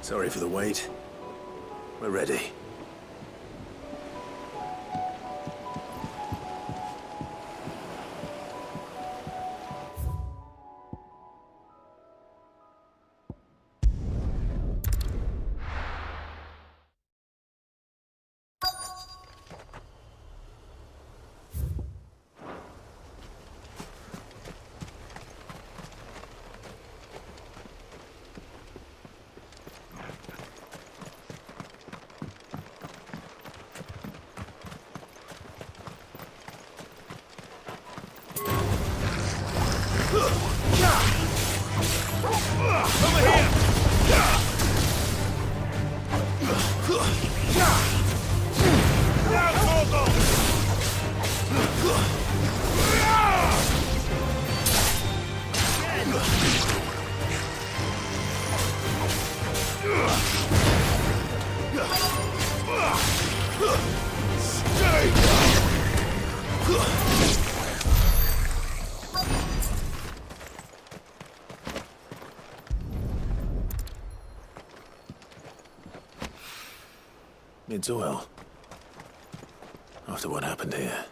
Sorry for the wait. We're ready. It's well. After what happened here,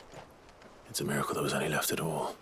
it's a miracle there was any left at all.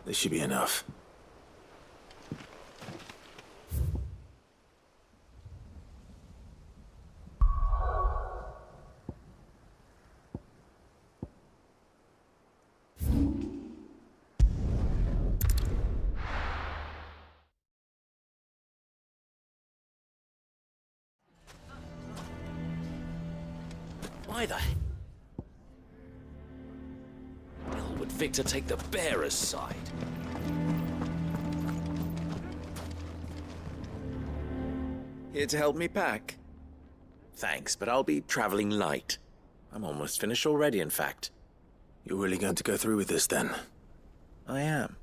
This should be enough. Why the hell would Victor take the bearer's side? Here to help me pack? Thanks, but I'll be traveling light. I'm almost finished already, in fact. You're really going to go through with this, then? I am.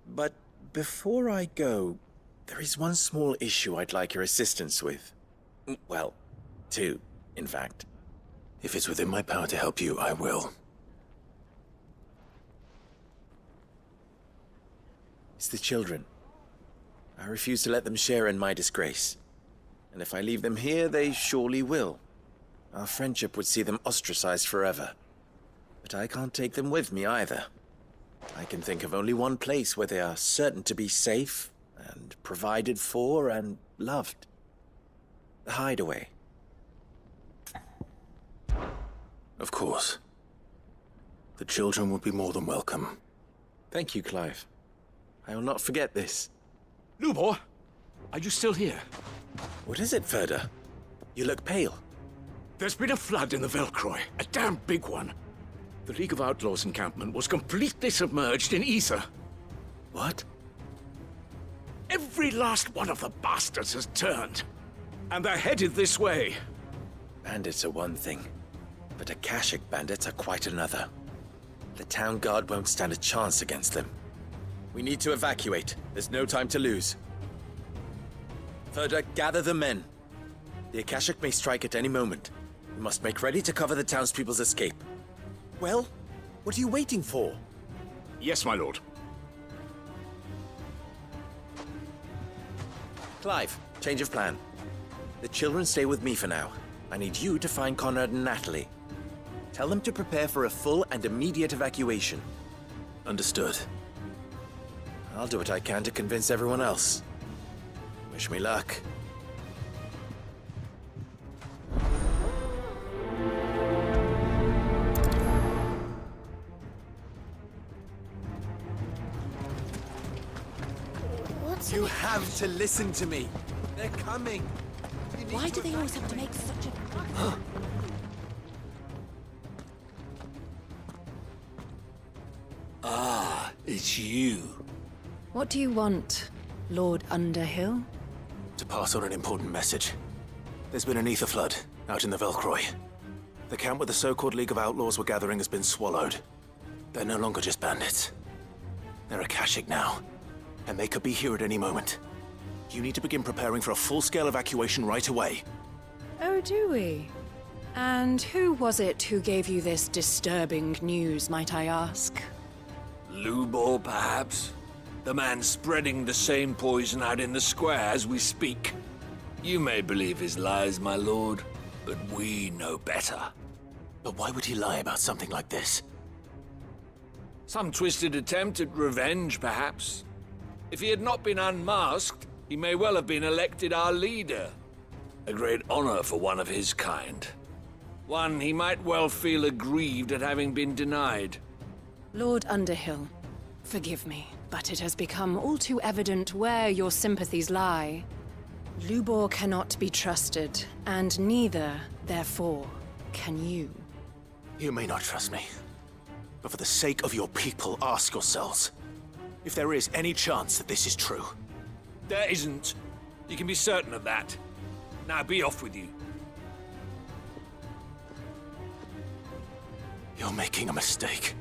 But before I go, there is one small issue I'd like your assistance with. Well, two, in fact. If it's within my power to help you, I will. It's the children. I refuse to let them share in my disgrace. And if I leave them here, they surely will. Our friendship would see them ostracized forever. But I can't take them with me either. I can think of only one place where they are certain to be safe, and provided for, and loved. The hideaway. Of course. The children would be more than welcome. Thank you, Clive. I will not forget this. Lubor, are you still here? What is it, Ferda? You look pale. There's been a flood in the Velcroy, a damn big one. The League of Outlaws encampment was completely submerged in ether. What? Every last one of the bastards has turned, and they're headed this way. Bandits are one thing, but Akashic bandits are quite another. The town guard won't stand a chance against them. We need to evacuate. There's no time to lose. Ferda, gather the men. The Akashic may strike at any moment. We must make ready to cover the townspeople's escape. Well, what are you waiting for? Yes, my lord. Clive, change of plan. The children stay with me for now. I need you to find Conrad and Natalie. Tell them to prepare for a full and immediate evacuation. Understood. I'll do what I can to convince everyone else. Wish me luck. You have to listen to me. They're coming. Why do they always have to make such a... It's you. What do you want, Lord Underhill? To pass on an important message. There's been an ether flood out in the Velcroy. The camp where the so-called League of Outlaws were gathering has been swallowed. They're no longer just bandits. They're Akashic now, and they could be here at any moment. You need to begin preparing for a full-scale evacuation right away. Oh, do we? And who was it who gave you this disturbing news, might I ask? Lubor, perhaps? The man spreading the same poison out in the square as we speak. You may believe his lies, my lord, but we know better. But why would he lie about something like this? Some twisted attempt at revenge, perhaps. If he had not been unmasked, he may well have been elected our leader. A great honor for one of his kind. One he might well feel aggrieved at having been denied. Lord Underhill, forgive me, but it has become all too evident where your sympathies lie. Lubor cannot be trusted, and neither, therefore, can you. You may not trust me, but for the sake of your people, ask yourselves if there is any chance that this is true. There isn't. You can be certain of that. Now be off with you. You're making a mistake.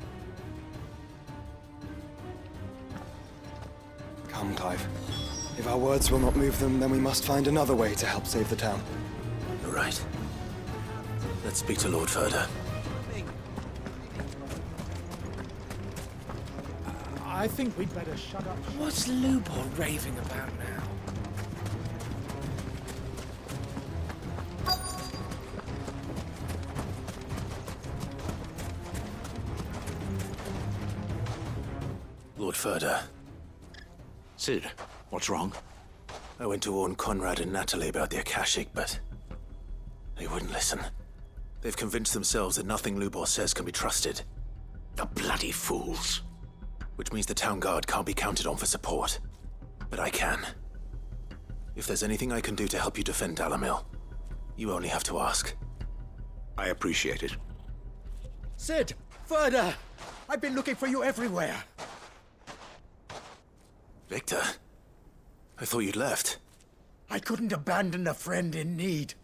Come, Clive. If our words will not move them, then we must find another way to help save the town. You're right. Let's speak to Lord Ferda. I think we'd better shut up. What's Lubor raving about now? Lord Ferda. Sid, what's wrong? I went to warn Conrad and Natalie about the Akashic, but they wouldn't listen. They've convinced themselves that nothing Lubor says can be trusted. The bloody fools. Which means the town guard can't be counted on for support. But I can. If there's anything I can do to help you defend Dalamil, you only have to ask. I appreciate it. Sid! Ferda! I've been looking for you everywhere. Victor? I thought you'd left. I couldn't abandon a friend in need.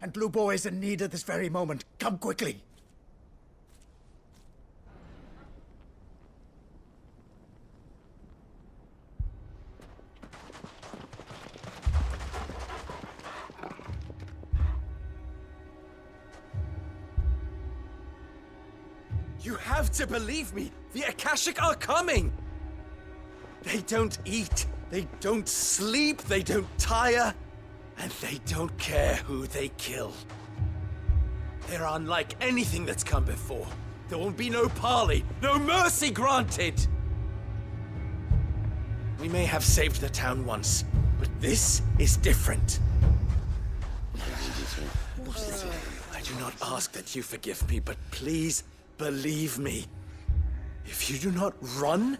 And Lubor is in need at this very moment. Come quickly. You have to believe me! The Akashic are coming! They don't eat, they don't sleep, they don't tire, and they don't care who they kill. They're unlike anything that's come before. There won't be no parley, no mercy granted! We may have saved the town once, but this is different. I do not ask that you forgive me, but please believe me. If you do not run,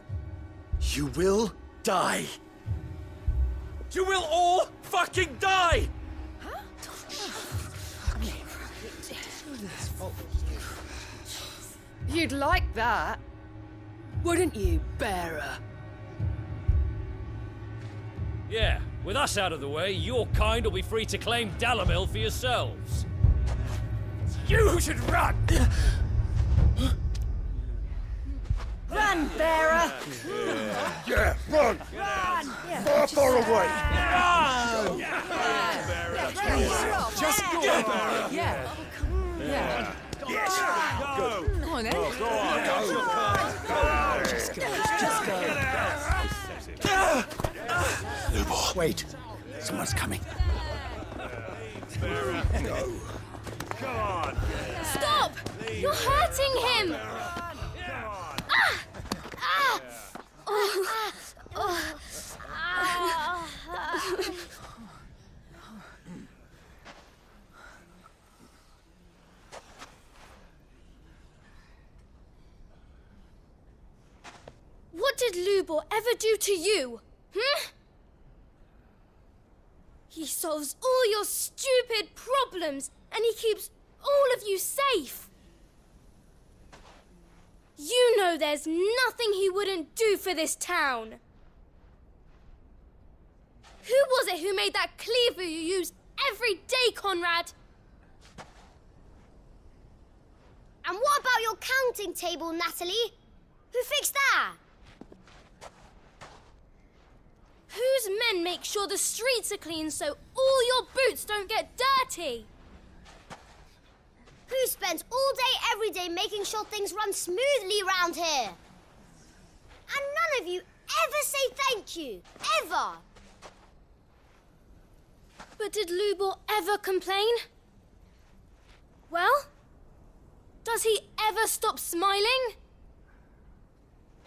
you will die. You will all fucking die! You'd like that, wouldn't you, bearer? Yeah, with us out of the way, your kind will be free to claim Dalamil for yourselves. You should run! Run, bearer! Yeah, run! Run! Far away! Just go, bearer! Yeah. Yeah. Yes! Go! Come on, then. Just go. Lubor. Wait. Someone's coming. Stop! You're hurting him! What did Lubor ever do to you? He solves all your stupid problems, and he keeps all of you safe. You know there's nothing he wouldn't do for this town. Who was it who made that cleaver you use every day, Conrad? And what about your counting table, Natalie? Who fixed that? Whose men make sure the streets are clean so all your boots don't get dirty? Who spends all day, every day making sure things run smoothly round here? And none of you ever say thank you. Ever. But did Lubor ever complain? Well, does he ever stop smiling?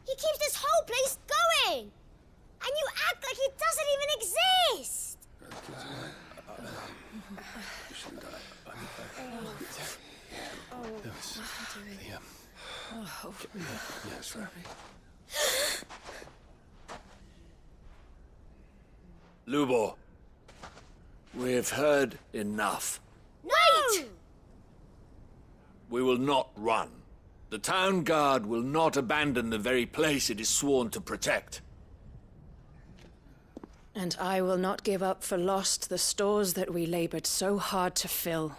He keeps this whole place going. And you act like he doesn't even exist. Lubor, we've heard enough. Wait! We will not run. The town guard will not abandon the very place it is sworn to protect. And I will not give up for lost the stores that we labored so hard to fill.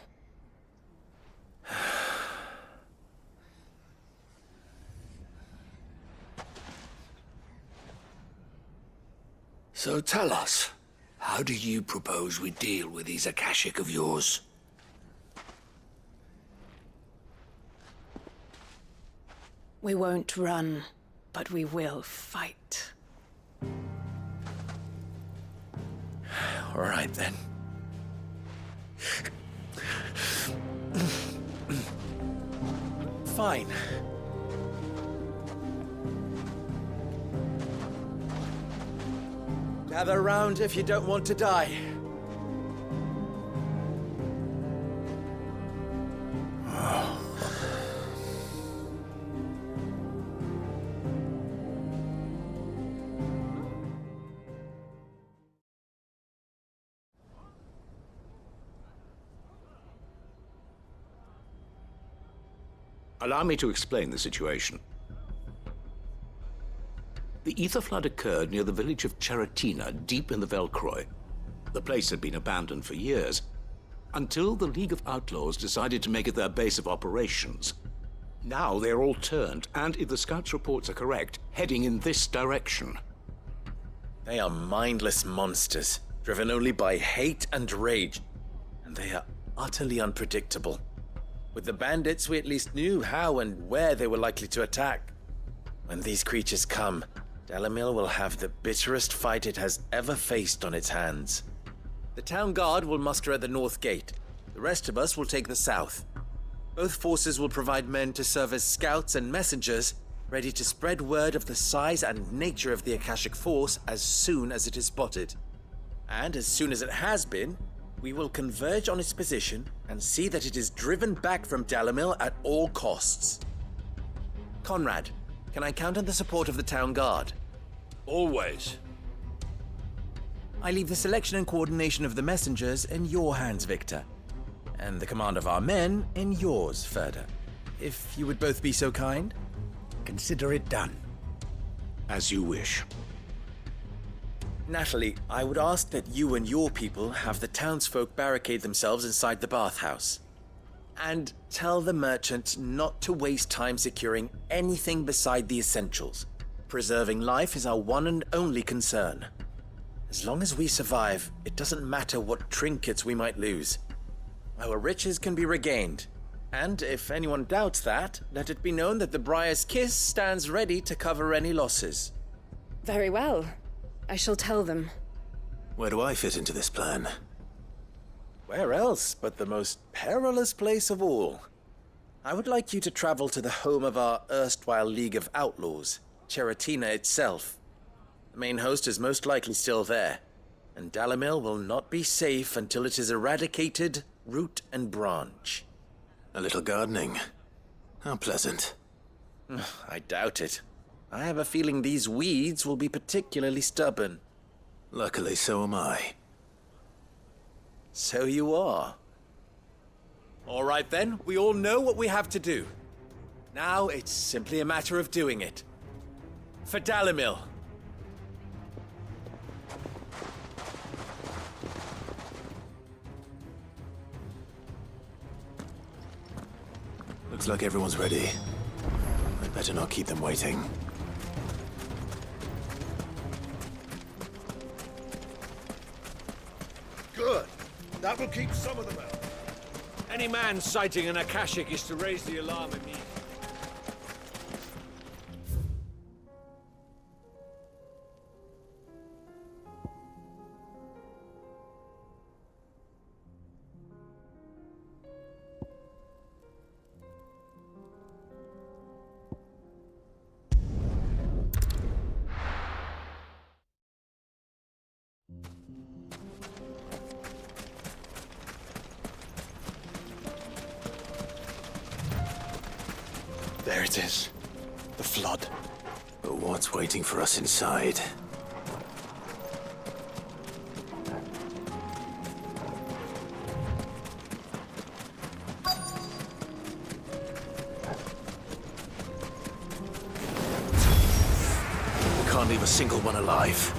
So tell us, how do you propose we deal with these Akashic of yours? We won't run, but we will fight. All right, then. Fine. Gather round if you don't want to die. Allow me to explain the situation. The ether flood occurred near the village of Charatina, deep in the Velcroy. The place had been abandoned for years, until the League of Outlaws decided to make it their base of operations. Now they're all turned, and if the scouts' reports are correct, heading in this direction. They are mindless monsters, driven only by hate and rage. And they are utterly unpredictable. With the bandits, we at least knew how and where they were likely to attack. When these creatures come, Dalamil will have the bitterest fight it has ever faced on its hands. The town guard will muster at the north gate. The rest of us will take the south. Both forces will provide men to serve as scouts and messengers, ready to spread word of the size and nature of the Akashic force as soon as it is spotted. And as soon as it has been, we will converge on its position and see that it is driven back from Dalamil at all costs. Conrad, can I count on the support of the town guard? Always. I leave the selection and coordination of the messengers in your hands, Victor. And the command of our men in yours, Ferda. If you would both be so kind. Consider it done. As you wish. Natalie, I would ask that you and your people have the townsfolk barricade themselves inside the bathhouse. And tell the merchant not to waste time securing anything beside the essentials. Preserving life is our one and only concern. As long as we survive, it doesn't matter what trinkets we might lose. Our riches can be regained. And if anyone doubts that, let it be known that the Briar's Kiss stands ready to cover any losses. Very well. I shall tell them. Where do I fit into this plan? Where else but the most perilous place of all? I would like you to travel to the home of our erstwhile League of Outlaws, Charatina itself. The main host is most likely still there, and Dalamil will not be safe until it is eradicated, root and branch. A little gardening. How pleasant. I doubt it. I have a feeling these weeds will be particularly stubborn. Luckily, so am I. So you are. All right then, we all know what we have to do. Now it's simply a matter of doing it. For Dalimil. Looks like everyone's ready. I'd better not keep them waiting. Good. That will keep some of them out. Any man sighting an Akashic is to raise the alarm immediately. There it is. The flood. But what's waiting for us inside? We can't leave a single one alive.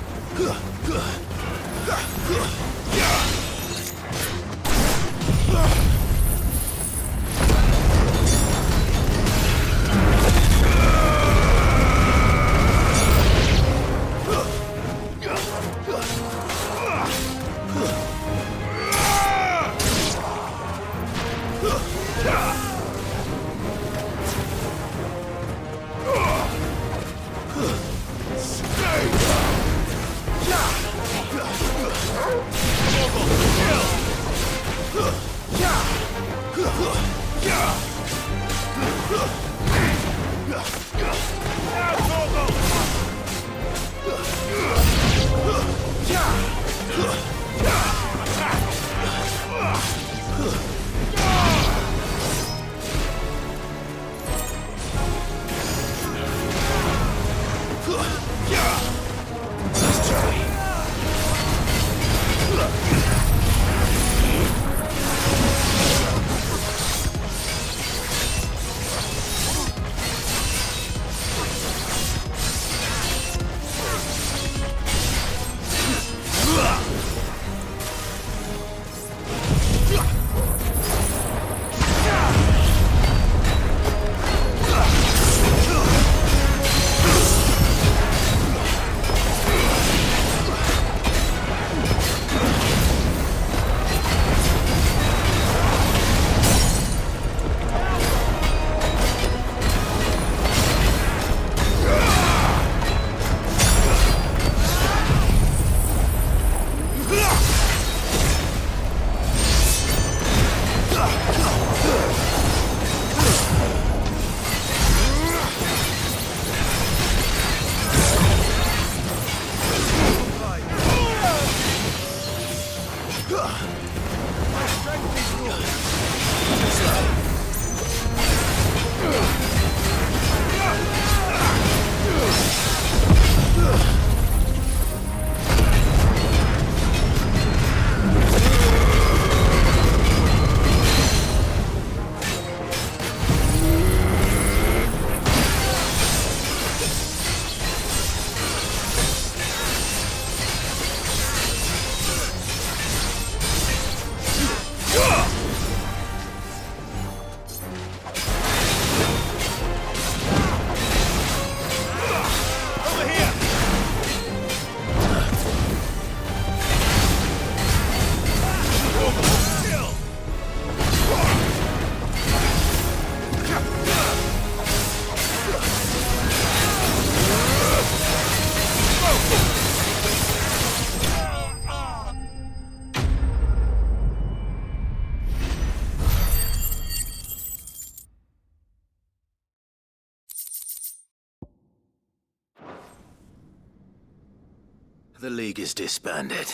The League is disbanded.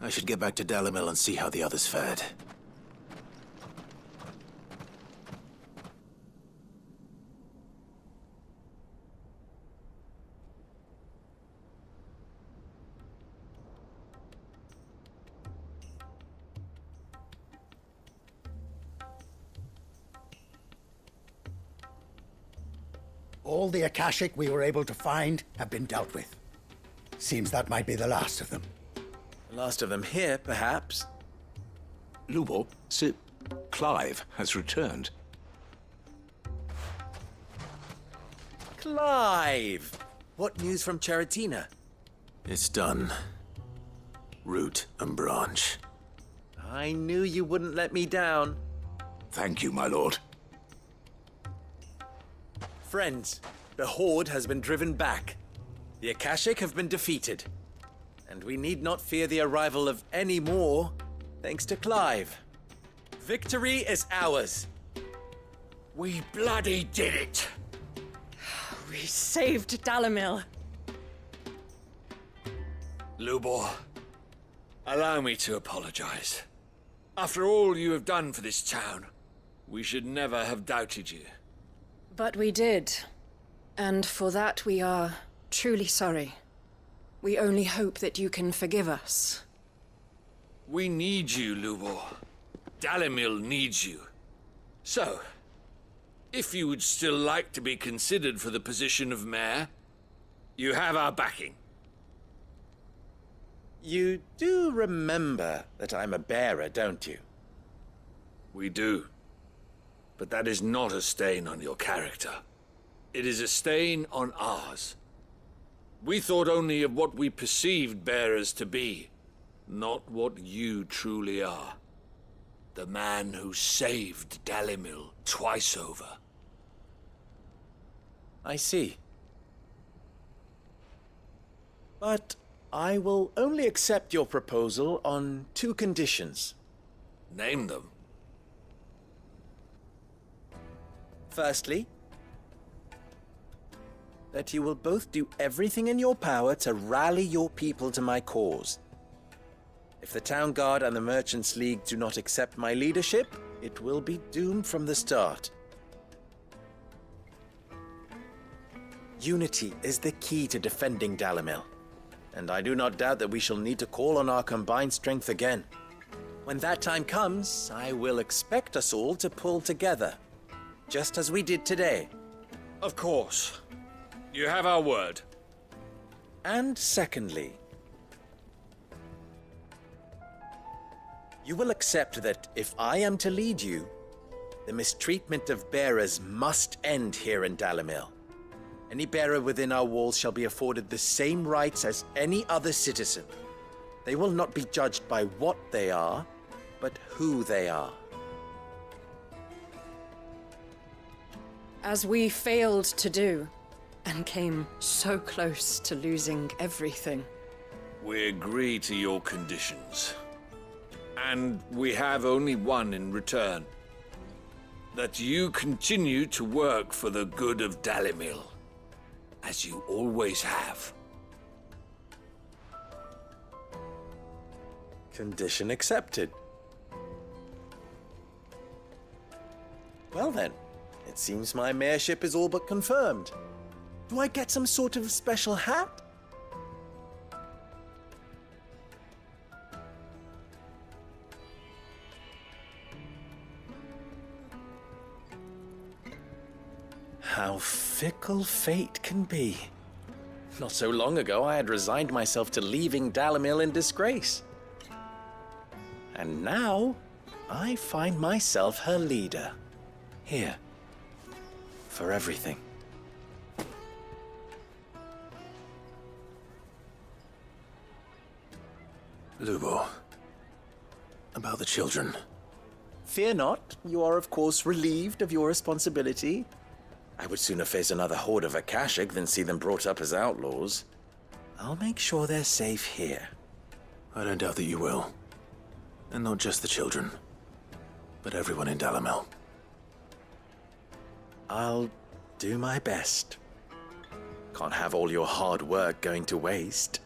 I should get back to Dalimil and see how the others fared. All the Akashic we were able to find have been dealt with. Seems that might be the last of them. The last of them here, perhaps. Lubor, Clive has returned. Clive! What news from Charatina? It's done. Root and branch. I knew you wouldn't let me down. Thank you, my lord. Friends, the Horde has been driven back. The Akashic have been defeated. And we need not fear the arrival of any more, thanks to Clive. Victory is ours. We bloody did it! We saved Dalimil. Lubor, allow me to apologize. After all you have done for this town, we should never have doubted you. But we did. And for that we are truly sorry. We only hope that you can forgive us. We need you, Lubor. Dalimil needs you. So, if you would still like to be considered for the position of mayor, you have our backing. You do remember that I'm a bearer, don't you? We do. But that is not a stain on your character. It is a stain on ours. We thought only of what we perceived bearers to be, not what you truly are. The man who saved Dalimil twice over. I see. But I will only accept your proposal on 2 conditions. Name them. Firstly, that you will both do everything in your power to rally your people to my cause. If the Town Guard and the Merchants League do not accept my leadership, it will be doomed from the start. Unity is the key to defending Dalimil, and I do not doubt that we shall need to call on our combined strength again. When that time comes, I will expect us all to pull together, just as we did today. Of course. You have our word. And secondly, you will accept that if I am to lead you, the mistreatment of bearers must end here in Dalimil. Any bearer within our walls shall be afforded the same rights as any other citizen. They will not be judged by what they are, but who they are. As we failed to do, and came so close to losing everything. We agree to your conditions. And we have only one in return. That you continue to work for the good of Dalimil, as you always have. Condition accepted. Well then, it seems my mayorship is all but confirmed. Do I get some sort of special hat? How fickle fate can be. Not so long ago, I had resigned myself to leaving Dalimil in disgrace. And now, I find myself her leader. Here. For everything. Lubor. About the children. Fear not. You are, of course, relieved of your responsibility. I would sooner face another horde of Akashic than see them brought up as outlaws. I'll make sure they're safe here. I don't doubt that you will. And not just the children, but everyone in Dalimil. I'll do my best. Can't have all your hard work going to waste.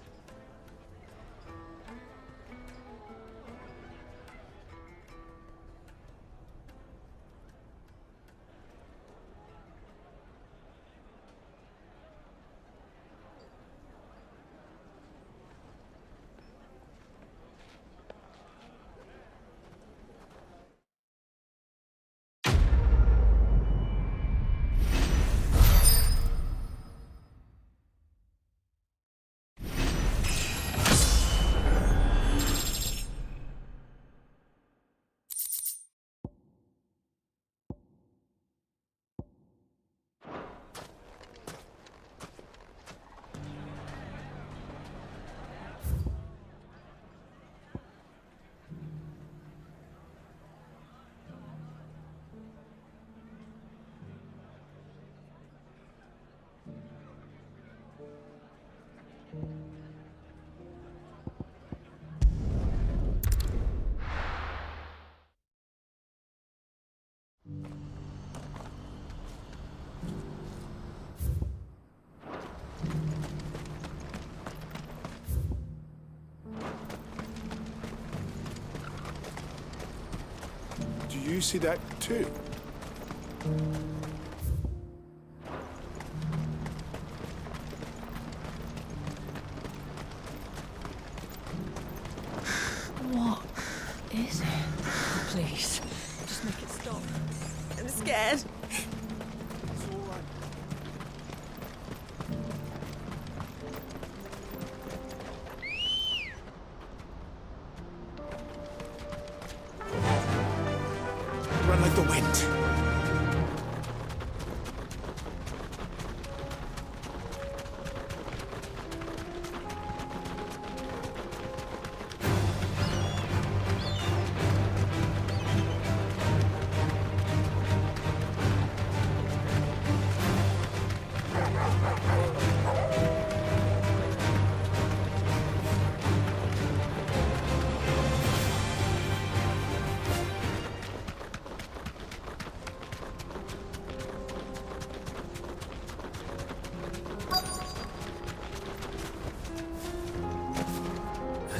Do you see that too? What is it? Please, just make it stop. I'm scared. It's all right. Run like the wind.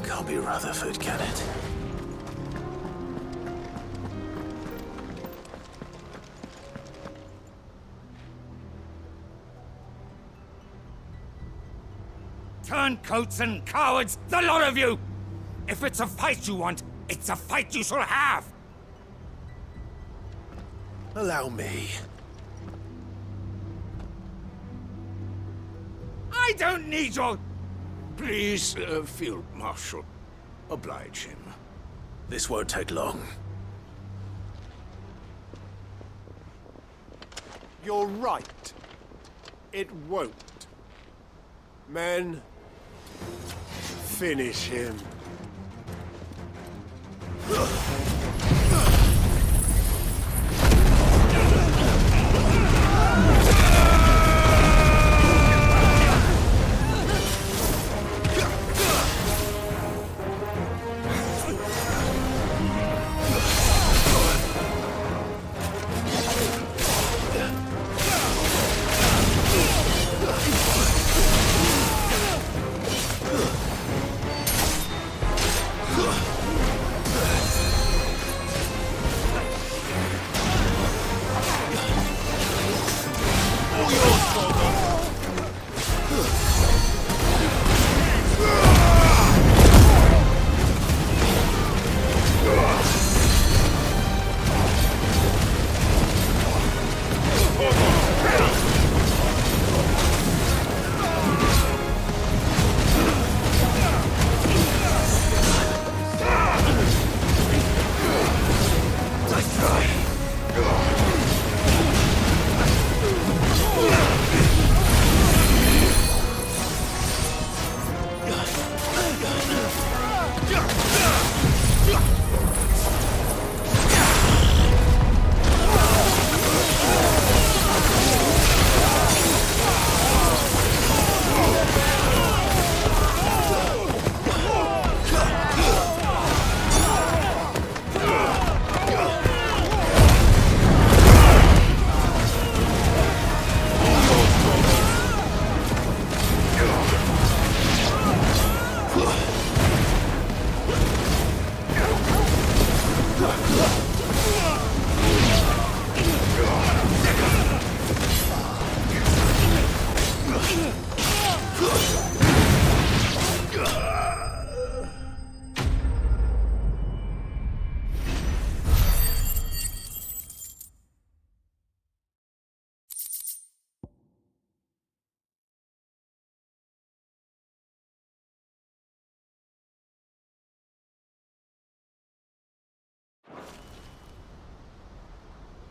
Can't be Rutherford, can it? Turncoats and cowards, the lot of you! If it's a fight you want, it's a fight you shall have! Allow me. I don't need your... Please, Field Marshal, oblige him. This won't take long. You're right. It won't. Men, finish him.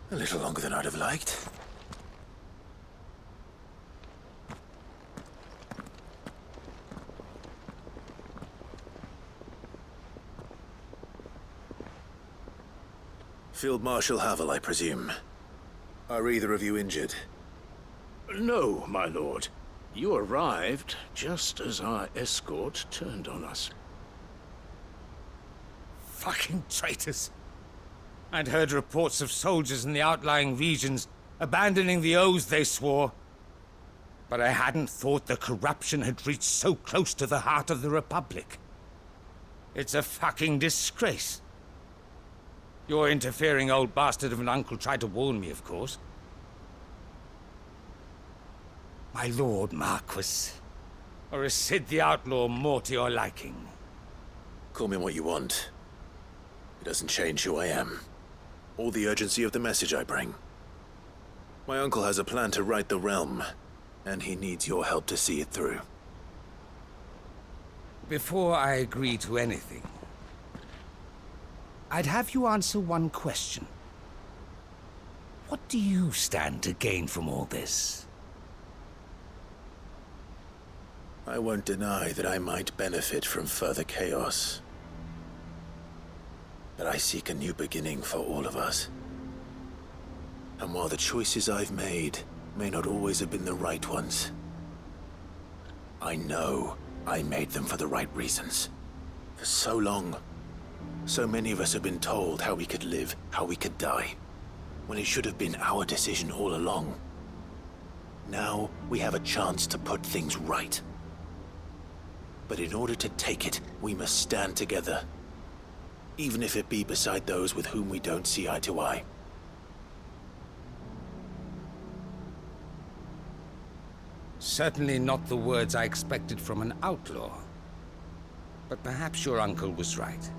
A little longer than I'd have liked. Field Marshal Havel, I presume. Are either of you injured? No, my lord. You arrived just as our escort turned on us. Fucking traitors. I'd heard reports of soldiers in the outlying regions abandoning the oaths they swore. But I hadn't thought the corruption had reached so close to the heart of the Republic. It's a fucking disgrace. Your interfering old bastard of an uncle tried to warn me, of course. My lord Marquis. Or is Sid the Outlaw more to your liking? Call me what you want. It doesn't change who I am, or the urgency of the message I bring. My uncle has a plan to right the realm, and he needs your help to see it through. Before I agree to anything, I'd have you answer one question. What do you stand to gain from all this? I won't deny that I might benefit from further chaos. But I seek a new beginning for all of us. And while the choices I've made may not always have been the right ones, I know I made them for the right reasons. For so long, so many of us have been told how we could live, how we could die, when it should have been our decision all along. Now we have a chance to put things right. But in order to take it, we must stand together, even if it be beside those with whom we don't see eye to eye. Certainly not the words I expected from an outlaw. But perhaps your uncle was right.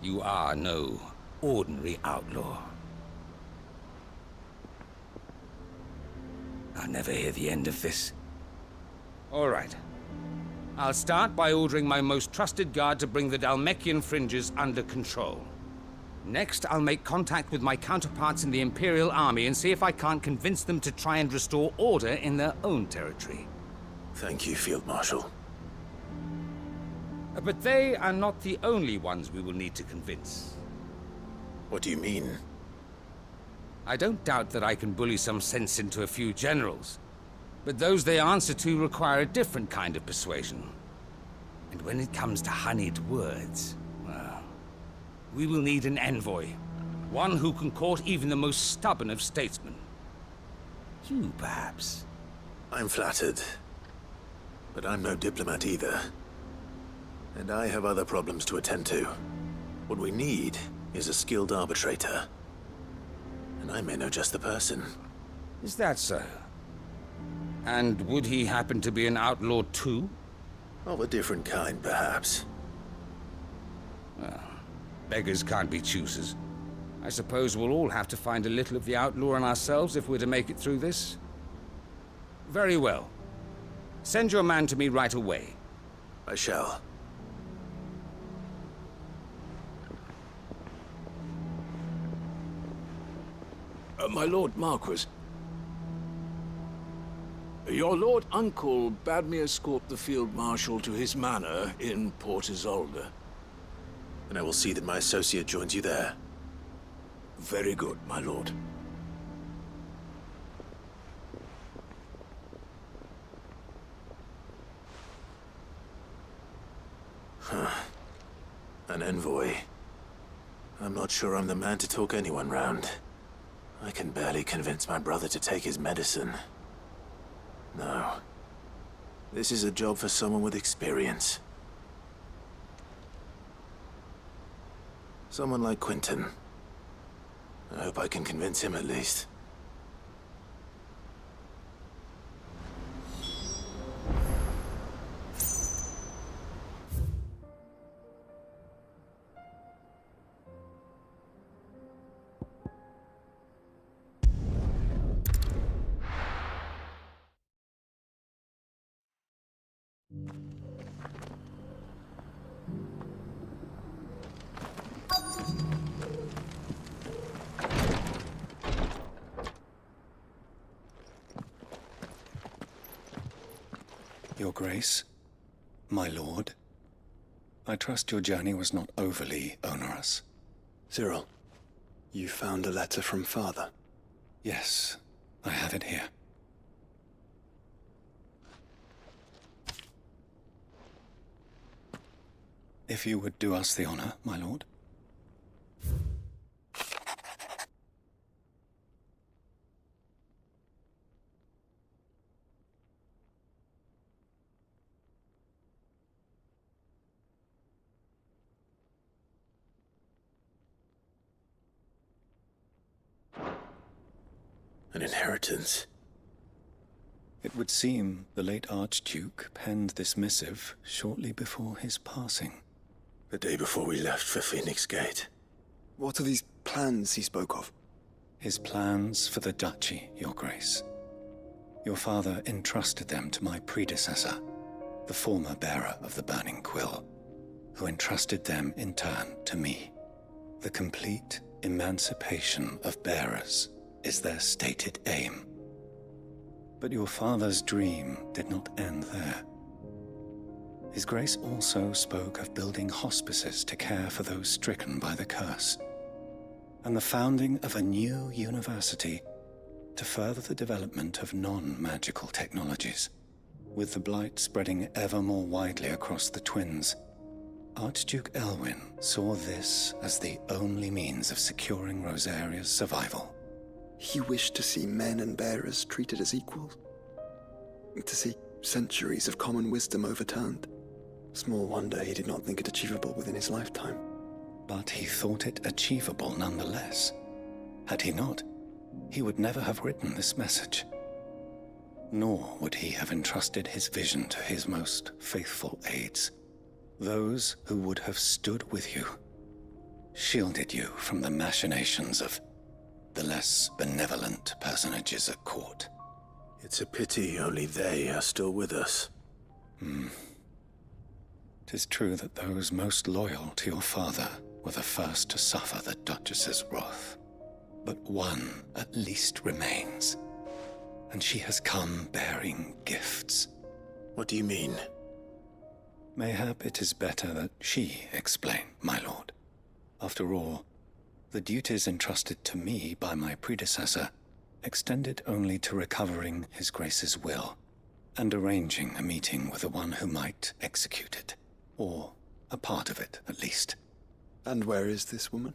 You are no ordinary outlaw. I'll never hear the end of this. All right. I'll start by ordering my most trusted guard to bring the Dhalmekian fringes under control. Next, I'll make contact with my counterparts in the Imperial Army and see if I can't convince them to try and restore order in their own territory. Thank you, Field Marshal. But they are not the only ones we will need to convince. What do you mean? I don't doubt that I can bully some sense into a few generals, but those they answer to require a different kind of persuasion. And when it comes to honeyed words, well, we will need an envoy. One who can court even the most stubborn of statesmen. You, perhaps? I'm flattered. But I'm no diplomat either. And I have other problems to attend to. What we need is a skilled arbitrator. And I may know just the person. Is that so? And would he happen to be an outlaw too? Of a different kind, perhaps. Well, beggars can't be choosers. I suppose we'll all have to find a little of the outlaw in ourselves if we're to make it through this. Very well. Send your man to me right away. I shall. My Lord Marquis. Your Lord Uncle bade me escort the Field Marshal to his manor in Port Isolde. And I will see that my associate joins you there. Very good, my lord. Huh. An envoy. I'm not sure I'm the man to talk anyone round. I can barely convince my brother to take his medicine. No. This is a job for someone with experience. Someone like Quentin. I hope I can convince him at least. Your Grace, my lord, I trust your journey was not overly onerous. Cyril, you found a letter from Father? Yes, I have it here. If you would do us the honor, my lord. An inheritance. It would seem the late Archduke penned this missive shortly before his passing. The day before we left for Phoenix Gate. What are these plans he spoke of? His plans for the duchy, Your Grace. Your father entrusted them to my predecessor, the former bearer of the Burning Quill, who entrusted them in turn to me. The complete emancipation of bearers is their stated aim. But your father's dream did not end there. His Grace also spoke of building hospices to care for those stricken by the curse, and the founding of a new university to further the development of non-magical technologies. With the blight spreading ever more widely across the twins, Archduke Elwyn saw this as the only means of securing Rosaria's survival. He wished to see men and bearers treated as equals. To see centuries of common wisdom overturned. Small wonder he did not think it achievable within his lifetime. But he thought it achievable nonetheless. Had he not, he would never have written this message. Nor would he have entrusted his vision to his most faithful aides, those who would have stood with you, shielded you from the machinations of the less benevolent personages at court. It's a pity only they are still with us. 'Tis true that those most loyal to your father were the first to suffer the Duchess's wrath. But one at least remains, and she has come bearing gifts. What do you mean? Mayhap it is better that she explain, my lord. After all, the duties entrusted to me by my predecessor extended only to recovering His Grace's will and arranging a meeting with the one who might execute it, or a part of it at least. And where is this woman?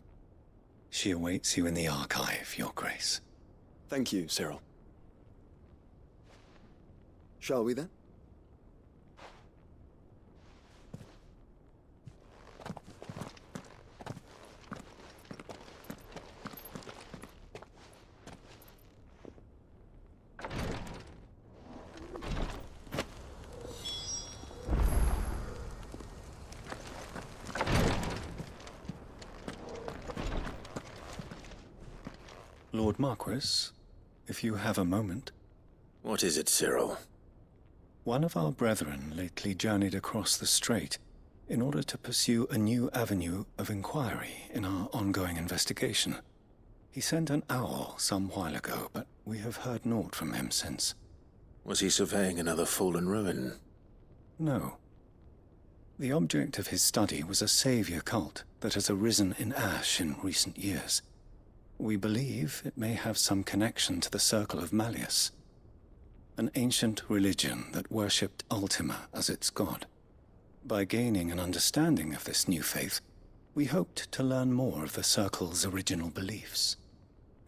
She awaits you in the archive, Your Grace. Thank you, Cyril. Shall we then? Lord Marquis, if you have a moment. What is it, Cyril? One of our brethren lately journeyed across the strait in order to pursue a new avenue of inquiry in our ongoing investigation. He sent an owl some while ago, but we have heard naught from him since. Was he surveying another fallen ruin? No. The object of his study was a savior cult that has arisen in Ash in recent years. We believe it may have some connection to the Circle of Malleus, an ancient religion that worshipped Ultima as its god. By gaining an understanding of this new faith, we hoped to learn more of the Circle's original beliefs.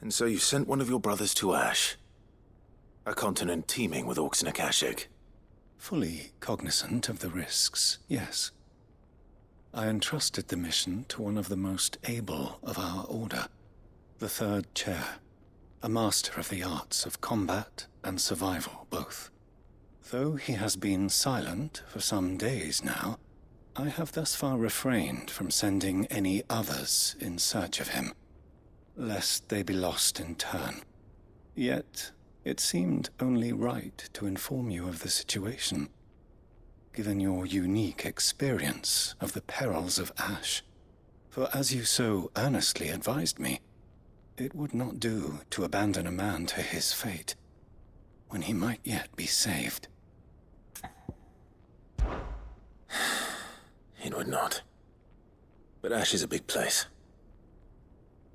And so you sent one of your brothers to Ash? A continent teeming with orcs and Akashic? Fully cognizant of the risks, yes. I entrusted the mission to one of the most able of our order, the Third Chair, a master of the arts of combat and survival both. Though he has been silent for some days now, I have thus far refrained from sending any others in search of him, lest they be lost in turn. Yet, it seemed only right to inform you of the situation, given your unique experience of the perils of Ash. For as you so earnestly advised me, it would not do to abandon a man to his fate, when he might yet be saved. It would not. But Ash is a big place.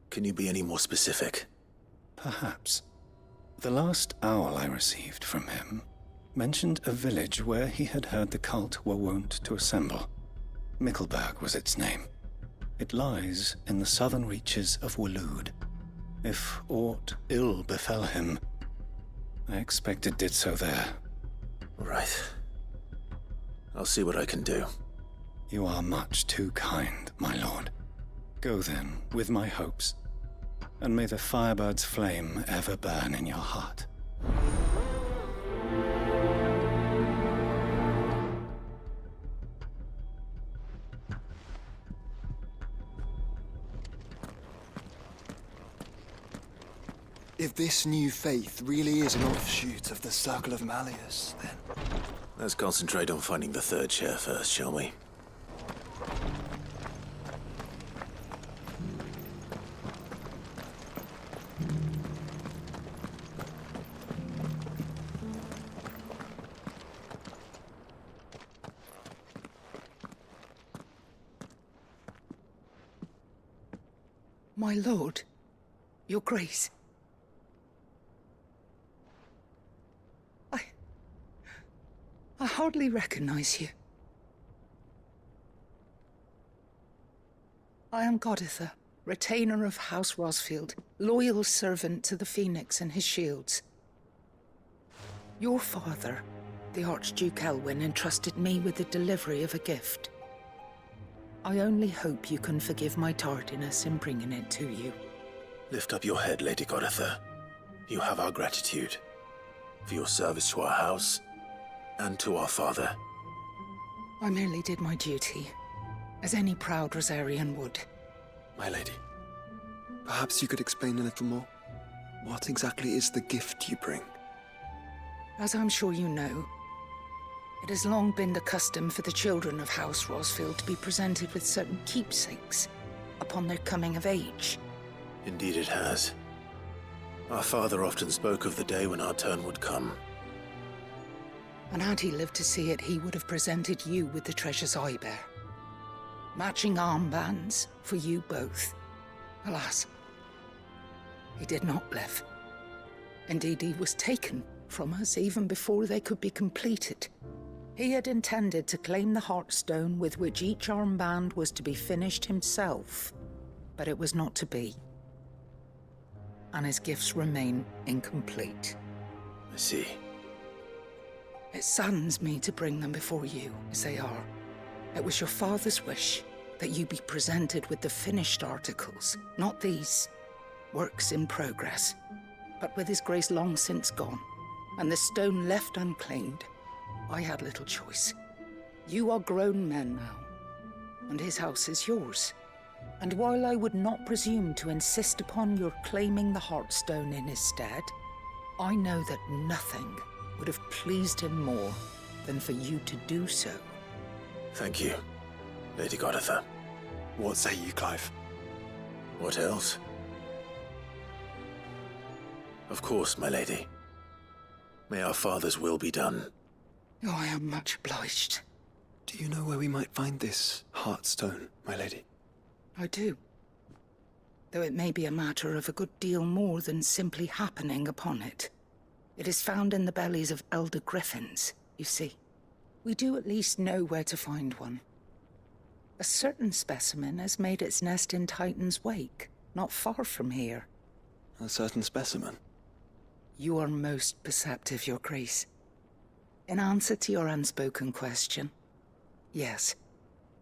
Can you be any more specific? Perhaps. The last owl I received from him mentioned a village where he had heard the cult were wont to assemble. Mickleburg was its name. It lies in the southern reaches of Waloed. If aught ill befell him, I expect it did so there. Right. I'll see what I can do. You are much too kind, my lord. Go then, with my hopes. And may the Firebird's flame ever burn in your heart. If this new faith really is an offshoot of the Circle of Malleus, then... Let's concentrate on finding the third chair first, shall we? My lord, your grace. I hardly recognize you. I am Goditha, retainer of House Rosfield, loyal servant to the Phoenix and his shields. Your father, the Archduke Elwyn, entrusted me with the delivery of a gift. I only hope you can forgive my tardiness in bringing it to you. Lift up your head, Lady Goditha. You have our gratitude for your service to our house and to our father. I merely did my duty, as any proud Rosarian would. My lady, perhaps you could explain a little more? What exactly is the gift you bring? As I'm sure you know, it has long been the custom for the children of House Rosfield to be presented with certain keepsakes upon their coming of age. Indeed it has. Our father often spoke of the day when our turn would come. And had he lived to see it, he would have presented you with the treasures I bear. Matching armbands for you both. Alas, he did not live. Indeed, he was taken from us even before they could be completed. He had intended to claim the Heartstone with which each armband was to be finished himself, but it was not to be. And his gifts remain incomplete. I see. It saddens me to bring them before you, as they are. It was your father's wish that you be presented with the finished articles, not these works in progress. But with his grace long since gone, and the stone left unclaimed, I had little choice. You are grown men now, and his house is yours. And while I would not presume to insist upon your claiming the Heartstone in his stead, I know that nothing would have pleased him more than for you to do so. Thank you, Lady Goditha. What say you, Clive? What else? Of course, my lady. May our father's will be done. Oh, I am much obliged. Do you know where we might find this Heartstone, my lady? I do. Though it may be a matter of a good deal more than simply happening upon it. It is found in the bellies of elder griffins, you see. We do at least know where to find one. A certain specimen has made its nest in Titan's Wake, not far from here. A certain specimen? You are most perceptive, Your Grace. In answer to your unspoken question, yes.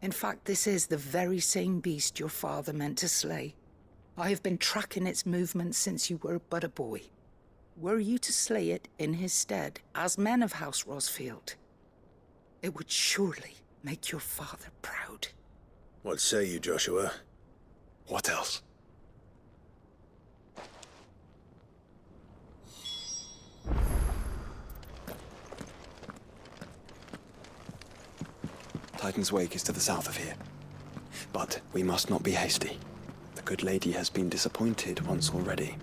In fact, this is the very same beast your father meant to slay. I have been tracking its movements since you were but a boy. Were you to slay it in his stead, as men of House Rosfield, it would surely make your father proud. What say you, Joshua? What else? Titan's Wake is to the south of here. But we must not be hasty. The good lady has been disappointed once already.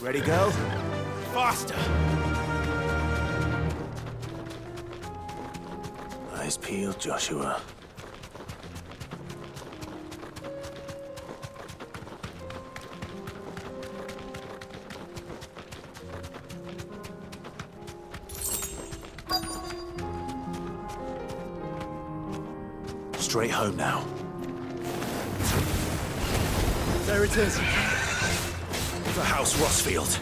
Ready, go? Faster! Eyes peeled, Joshua. straight home now. There it is. The House Rosfield.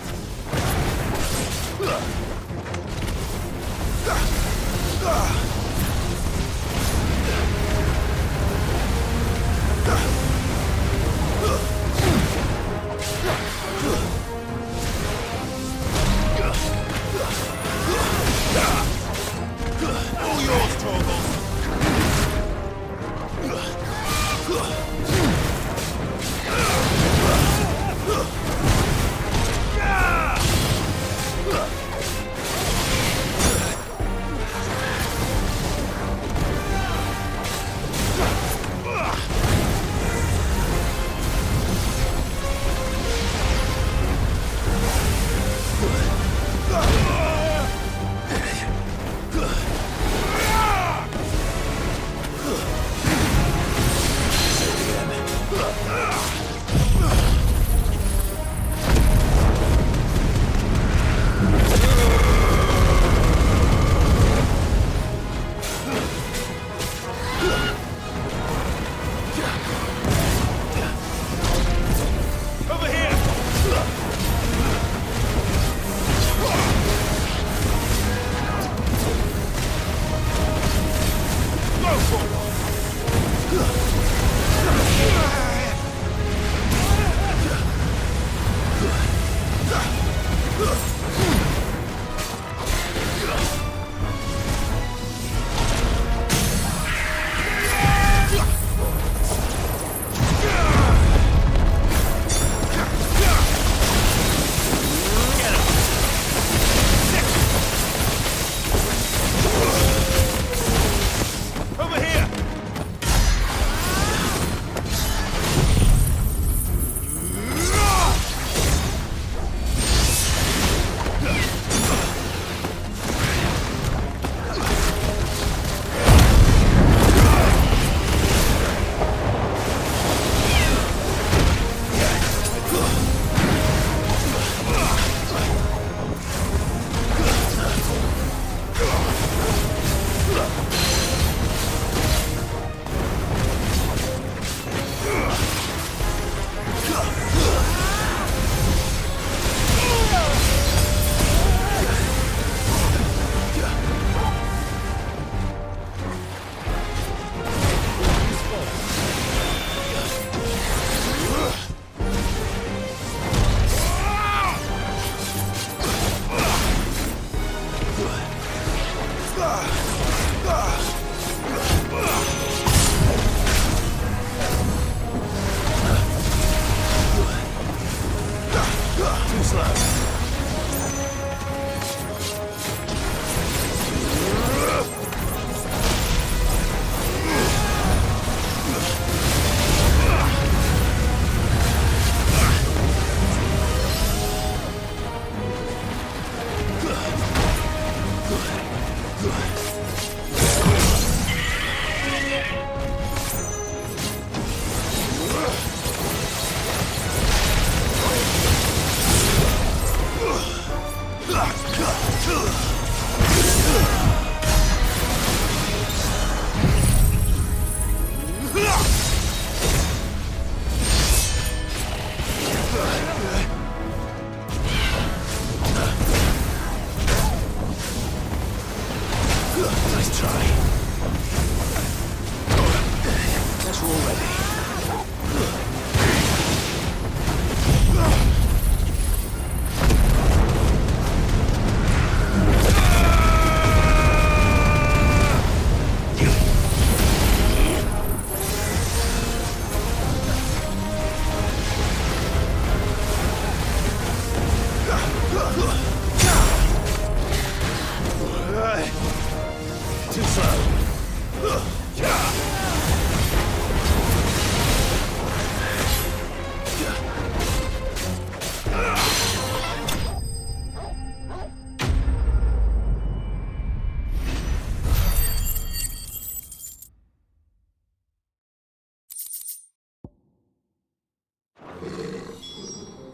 All yours, Torvald.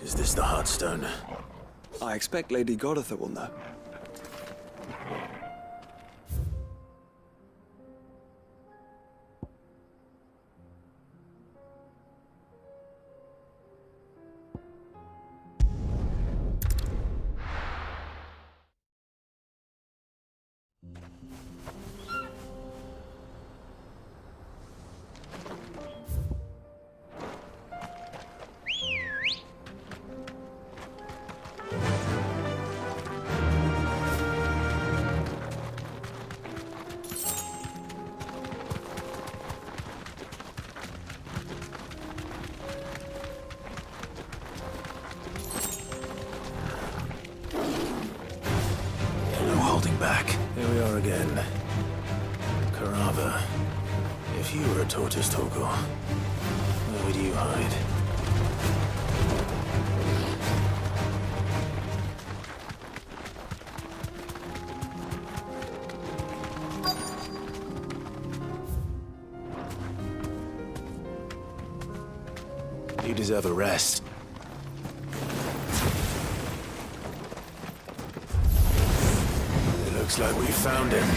Is this the Heartstone? I expect Lady Goditha will know. her again. Karava, if you were a tortoise talker, where would you hide? You deserve a rest. It looks like we found him.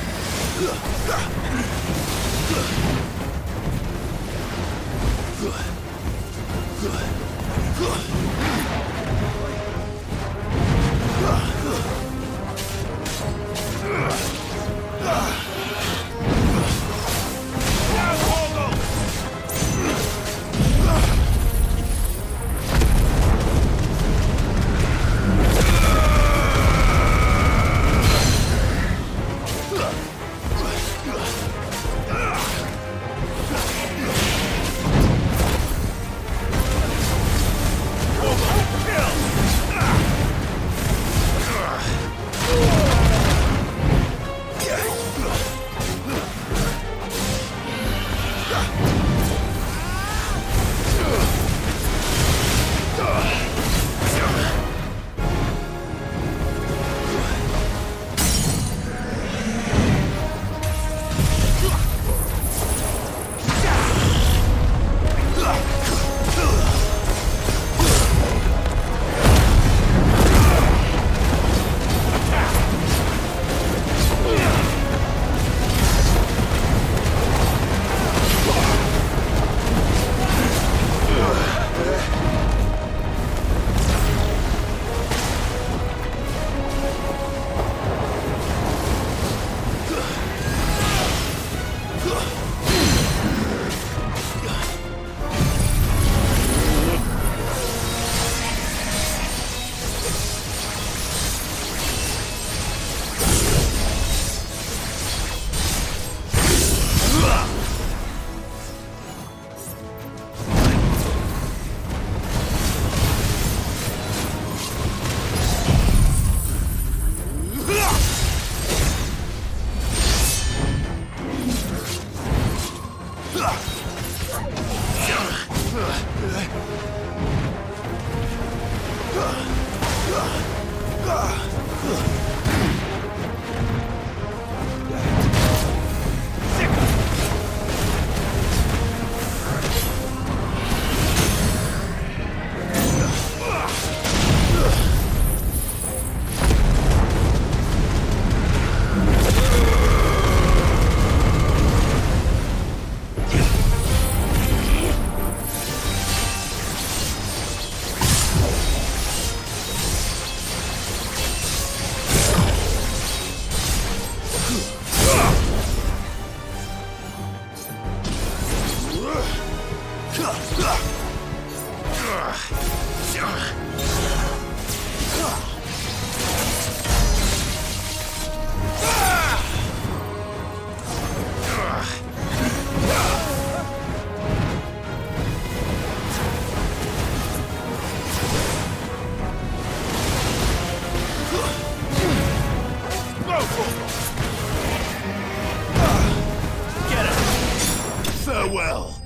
Farewell.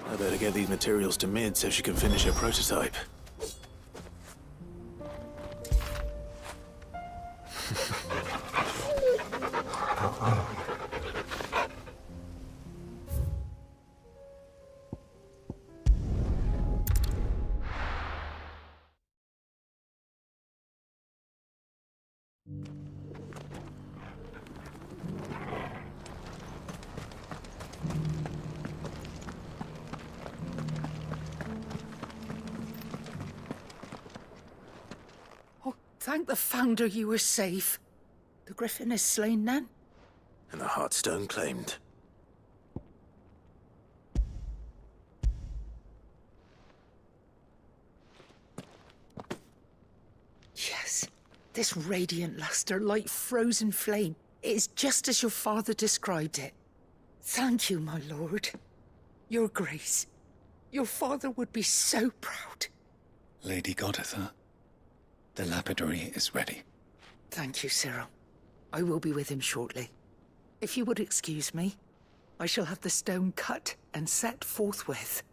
I better get these materials to Mid so she can finish her prototype. Thank the Founder you were safe. The Griffin is slain then? And the Heartstone claimed. Yes. This radiant luster, like frozen flame, it is just as your father described it. Thank you, my lord. Your Grace, your father would be so proud. Lady Goditha, the lapidary is ready. Thank you, Cyril. I will be with him shortly. If you would excuse me, I shall have the stone cut and set forthwith.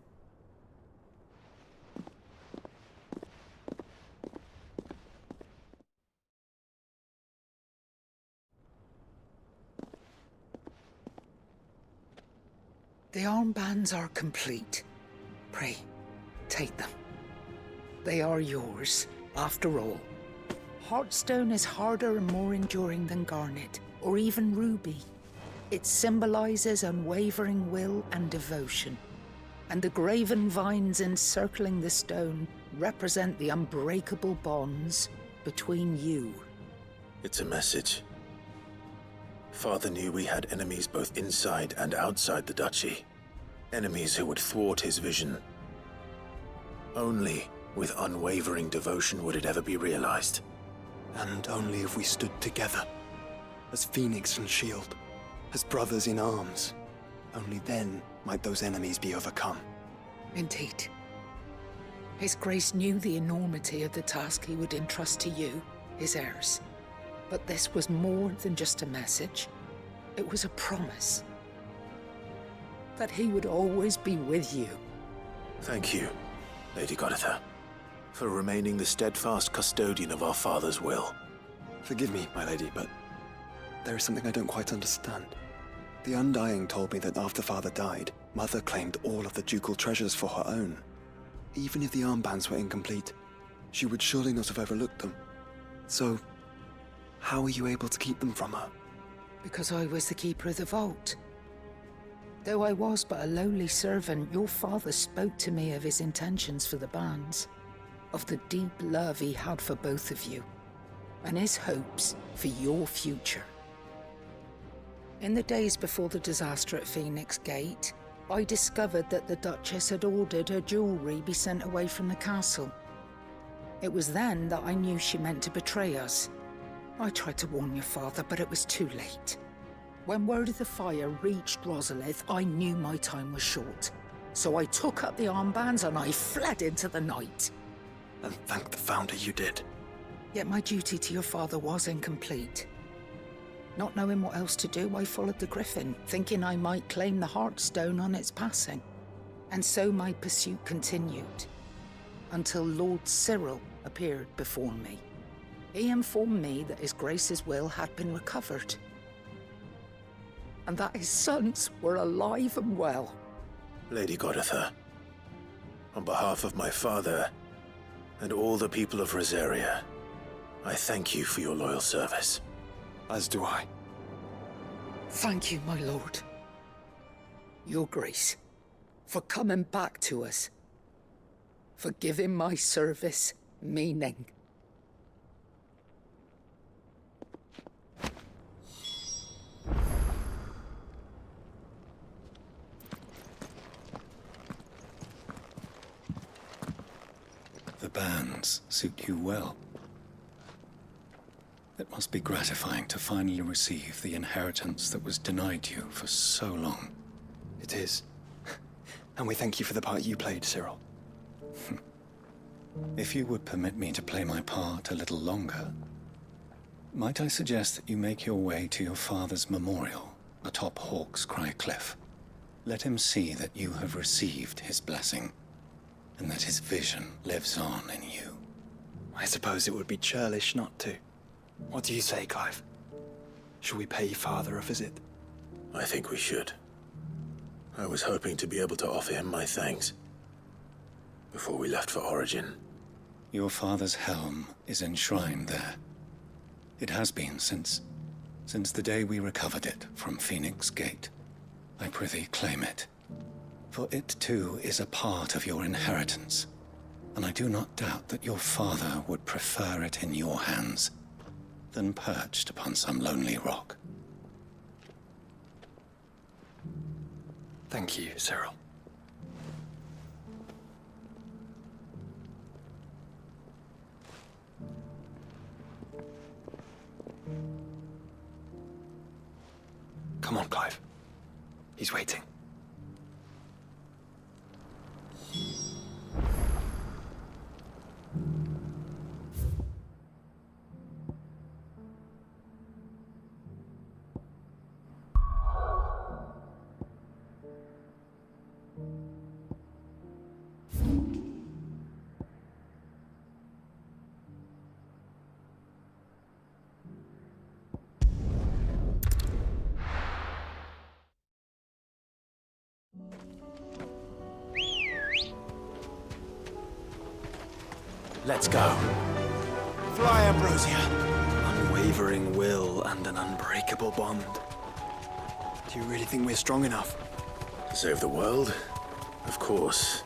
The armbands are complete. Pray, take them. They are yours, after all. Heartstone is harder and more enduring than garnet, or even ruby. It symbolizes unwavering will and devotion, and the graven vines encircling the stone represent the unbreakable bonds between you. It's a message. Father knew we had enemies both inside and outside the duchy. Enemies who would thwart his vision. Only with unwavering devotion would it ever be realized. And only if we stood together, as Phoenix and Shield, as brothers in arms. Only then might those enemies be overcome. Indeed. His Grace knew the enormity of the task he would entrust to you, his heirs. But this was more than just a message. It was a promise. That he would always be with you. Thank you, Lady Goditha, for remaining the steadfast custodian of our father's will. Forgive me, my lady, but there is something I don't quite understand. The Undying told me that after Father died, Mother claimed all of the ducal treasures for her own. Even if the armbands were incomplete, she would surely not have overlooked them. So, how were you able to keep them from her? Because I was the keeper of the vault. Though I was but a lowly servant, your father spoke to me of his intentions for the bands, of the deep love he had for both of you, and his hopes for your future. In the days before the disaster at Phoenix Gate, I discovered that the Duchess had ordered her jewelry be sent away from the castle. It was then that I knew she meant to betray us. I tried to warn your father, but it was too late. When word of the fire reached Rosalith, I knew my time was short. So I took up the armbands and I fled into the night. And thank the Founder you did. Yet my duty to your father was incomplete. Not knowing what else to do, I followed the Griffin, thinking I might claim the Heartstone on its passing. And so my pursuit continued, until Lord Cyril appeared before me. He informed me that His Grace's will had been recovered, and that his sons were alive and well. Lady Goditha, on behalf of my father and all the people of Rosaria, I thank you for your loyal service. As do I. Thank you, my lord. Your Grace, for coming back to us, for giving my service meaning. The bands suit you well. It must be gratifying to finally receive the inheritance that was denied you for so long. It is. And we thank you for the part you played, Cyril. If you would permit me to play my part a little longer, might I suggest that you make your way to your father's memorial atop Hawk's Cry Cliff? Let him see that you have received his blessing, and that his vision lives on in you. I suppose it would be churlish not to. What do you say, Clive? Shall we pay Father a visit? I think we should. I was hoping to be able to offer him my thanks before we left for Origem. Your father's helm is enshrined there. It has been since the day we recovered it from Phoenix Gate. I prithee claim it. For it too is a part of your inheritance, and I do not doubt that your father would prefer it in your hands than perched upon some lonely rock. Thank you, Cyril. Come on, Clive. He's waiting. Let's go. Fly, Ambrosia. Unwavering will and an unbreakable bond. Do you really think we're strong enough? To save the world? Of course.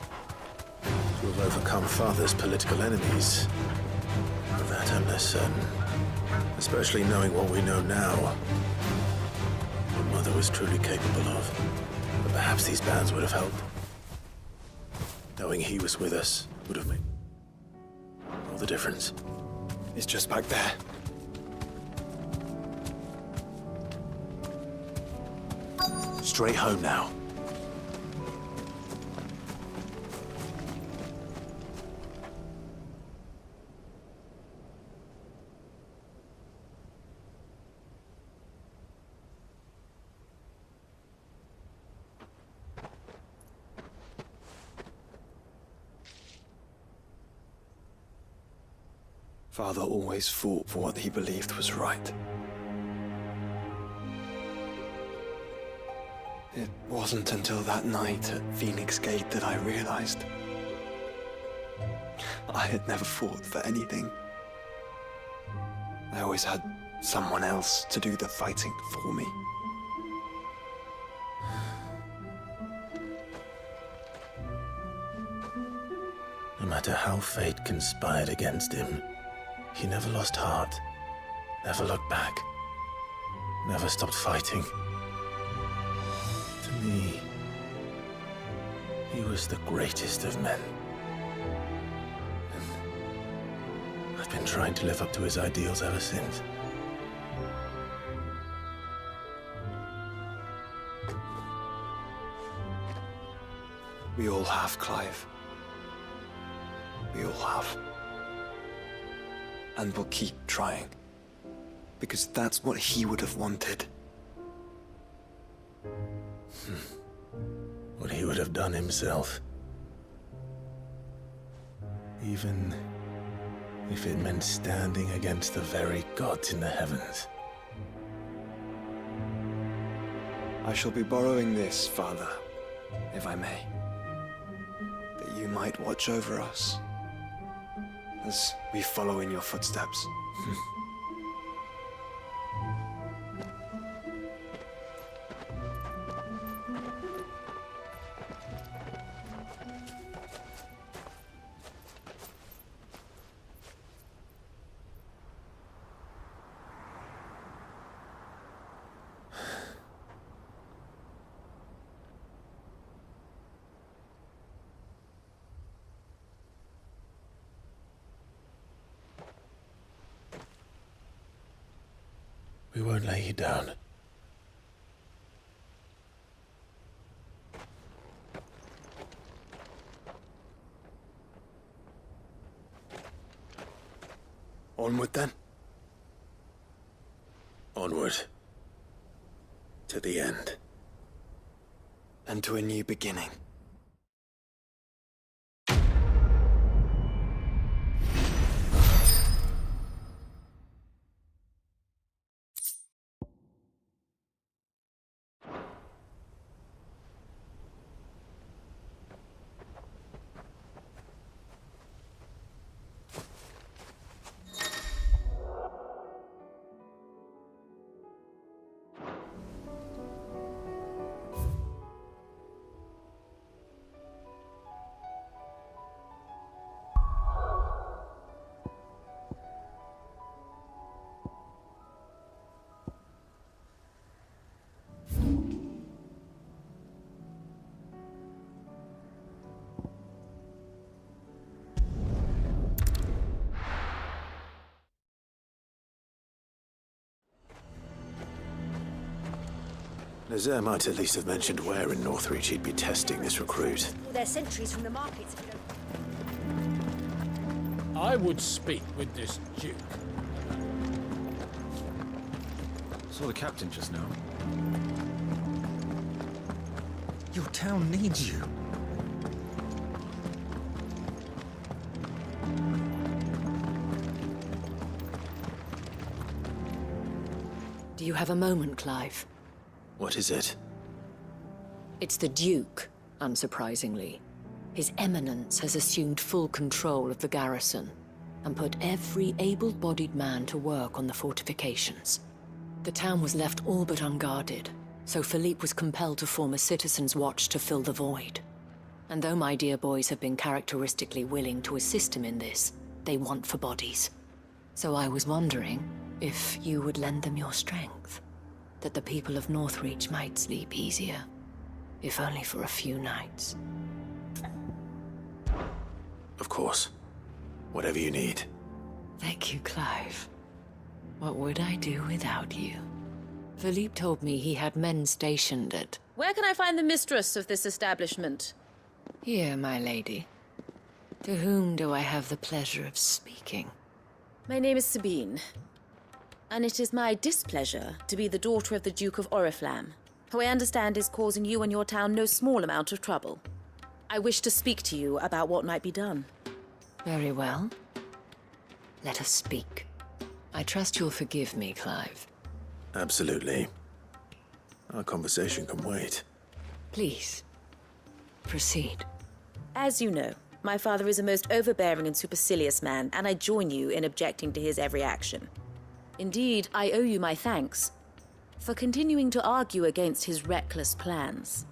To have overcome Father's political enemies? Of that I'm less certain. Especially knowing what we know now. What Mother was truly capable of. But perhaps these bands would have helped. Knowing he was with us would have made all the difference. It's just back there. Straight home now. Father always fought for what he believed was right. It wasn't until that night at Phoenix Gate that I realized I had never fought for anything. I always had someone else to do the fighting for me. No matter how fate conspired against him, he never lost heart, never looked back, never stopped fighting. To me, he was the greatest of men. And I've been trying to live up to his ideals ever since. We all have, Clive. We all have. And we'll keep trying. Because that's what he would have wanted. What he would have done himself. Even if it meant standing against the very gods in the heavens. I shall be borrowing this, Father, if I may. That you might watch over us as we follow in your footsteps. We won't lay you down. Onward then. Onward. To the end. And to a new beginning. Nazir might at least have mentioned where in Northreach he'd be testing this recruit. They're sentries from the markets. If you don't... I would speak with this Duke. Saw the captain just now. Your town needs you. Do you have a moment, Clive? What is it? It's the Duke, unsurprisingly. His Eminence has assumed full control of the garrison. and put every able-bodied man to work on the fortifications. The town was left all but unguarded, so Philippe was compelled to form a citizens' watch to fill the void. And though my dear boys have been characteristically willing to assist him in this, they want for bodies. So I was wondering if you would lend them your strength, that the people of Northreach might sleep easier, if only for a few nights. Of course. Whatever you need. Thank you, Clive. What would I do without you? Philippe told me he had men stationed at... Where can I find the mistress of this establishment? Here, my lady. To whom do I have the pleasure of speaking? My name is Sabine, and it is my displeasure to be the daughter of the Duke of Oriflamme, who I understand is causing you and your town no small amount of trouble. I wish to speak to you about what might be done. Very well. Let us speak. I trust you'll forgive me, Clive. Absolutely. Our conversation can wait. Please, proceed. As you know, my father is a most overbearing and supercilious man, and I join you in objecting to his every action. Indeed, I owe you my thanks for continuing to argue against his reckless plans.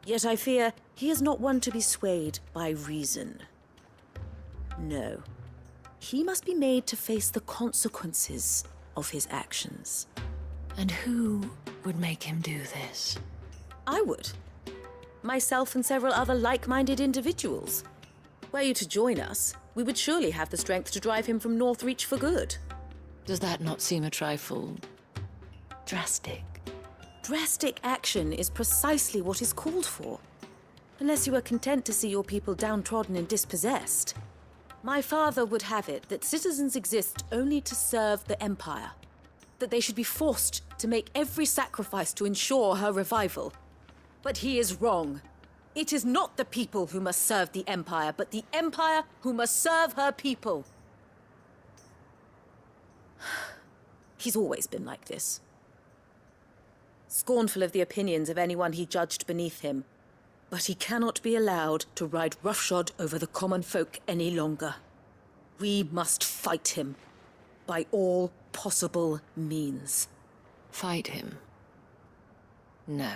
Yet I fear he is not one to be swayed by reason. No. He must be made to face the consequences of his actions. And who would make him do this? I would. Myself and several other like-minded individuals. Were you to join us, we would surely have the strength to drive him from Northreach for good. Does that not seem a trifle... drastic? Drastic action is precisely what is called for. Unless you are content to see your people downtrodden and dispossessed. My father would have it that citizens exist only to serve the Empire. That they should be forced to make every sacrifice to ensure her revival. But he is wrong. It is not the people who must serve the Empire, but the Empire who must serve her people. He's always been like this. Scornful of the opinions of anyone he judged beneath him. But he cannot be allowed to ride roughshod over the common folk any longer. We must fight him by all possible means. Fight him? No.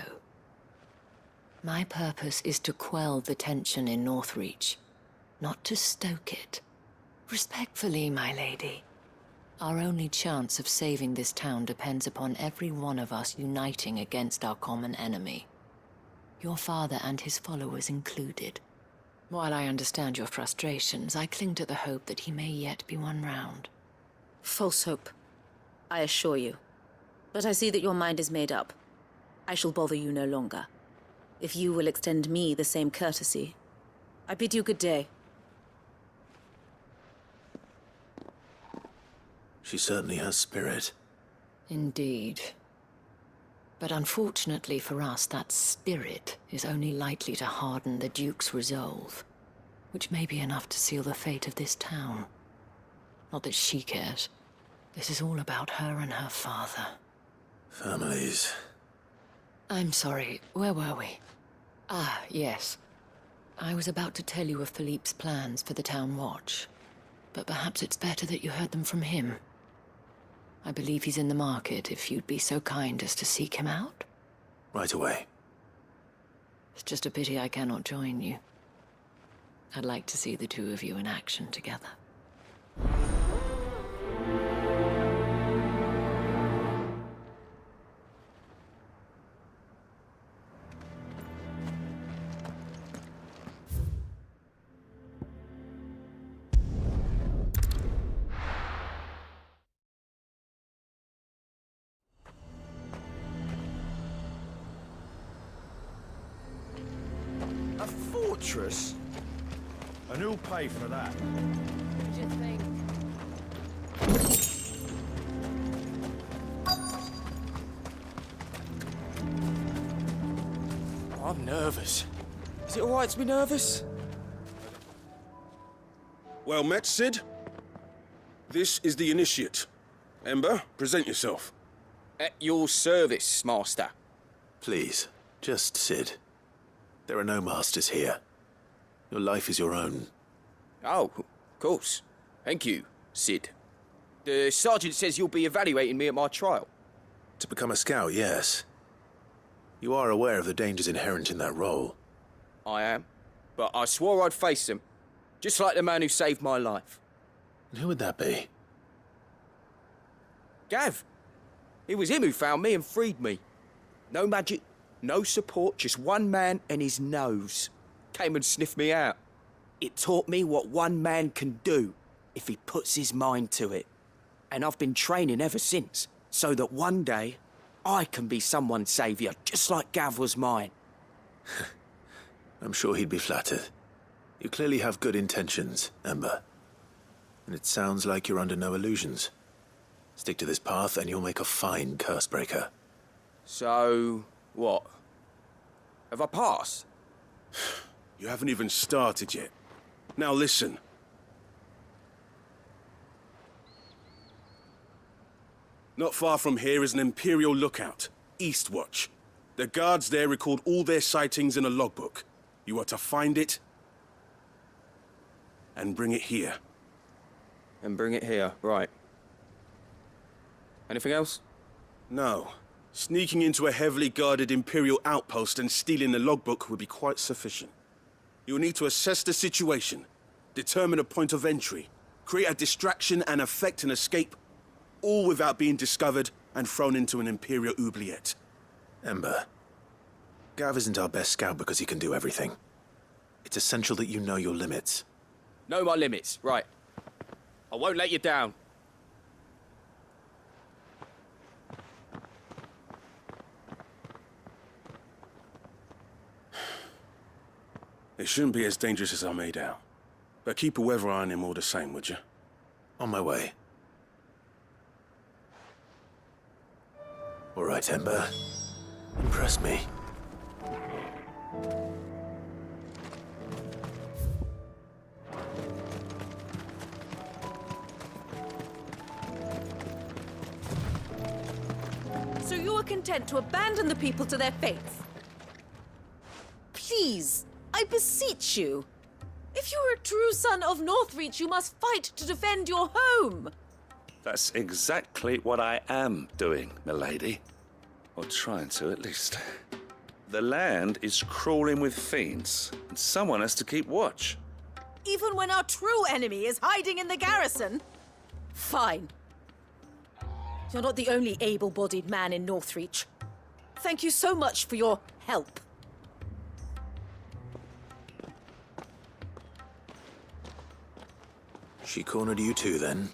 My purpose is to quell the tension in Northreach, not to stoke it. Respectfully, my lady. Our only chance of saving this town depends upon every one of us uniting against our common enemy. Your father and his followers included. While I understand your frustrations, I cling to the hope that he may yet be won round. False hope, I assure you. But I see that your mind is made up. I shall bother you no longer. If you will extend me the same courtesy, I bid you good day. She certainly has spirit. Indeed. But unfortunately for us, that spirit is only likely to harden the Duke's resolve, which may be enough to seal the fate of this town. Not that she cares. This is all about her and her father. Families. I'm sorry, where were we? Ah, yes. I was about to tell you of Philippe's plans for the town watch, but perhaps it's better that you heard them from him. I believe he's in the market, if you'd be so kind as to seek him out. Right away. It's just a pity I cannot join you. I'd like to see the two of you in action together. Fortress? And who'll pay for that? What do you think? I'm nervous. Is it alright to be nervous? Well met, Sid. This is the initiate. Ember, present yourself. At your service, Master. Please, just Sid. There are no masters here. Your life is your own. Oh, of course. Thank you, Sid. The sergeant says you'll be evaluating me at my trial. To become a scout, yes. You are aware of the dangers inherent in that role. I am. But I swore I'd face them. Just like the man who saved my life. And who would that be? Gav. It was him who found me and freed me. No magic, no support, just one man and his nose. Came and sniffed me out. It taught me what one man can do if he puts his mind to it. And I've been training ever since, so that one day I can be someone's saviour, just like Gav was mine. I'm sure he'd be flattered. You clearly have good intentions, Ember. And it sounds like you're under no illusions. Stick to this path and you'll make a fine cursebreaker. So, what? Have I passed? You haven't even started yet. Now listen. Not far from here is an Imperial lookout, Eastwatch. The guards there record all their sightings in a logbook. You are to find it and bring it here. And bring it here, right. Anything else? No. Sneaking into a heavily guarded Imperial outpost and stealing the logbook would be quite sufficient. You'll need to assess the situation, determine a point of entry, create a distraction and effect an escape, all without being discovered and thrown into an Imperial oubliette. Ember, Gav isn't our best scout because he can do everything. It's essential that you know your limits. Know my limits, right. I won't let you down. It shouldn't be as dangerous as I made out. But keep a weather eye on him all the same, would you? On my way. All right, Ember. Impress me. So you are content to abandon the people to their fates? Please, I beseech you. If you are a true son of Northreach, you must fight to defend your home. That's exactly what I am doing, milady. Or trying to, at least. The land is crawling with fiends, and someone has to keep watch. Even when our true enemy is hiding in the garrison? Fine. You're not the only able-bodied man in Northreach. Thank you so much for your help. She cornered you too, then?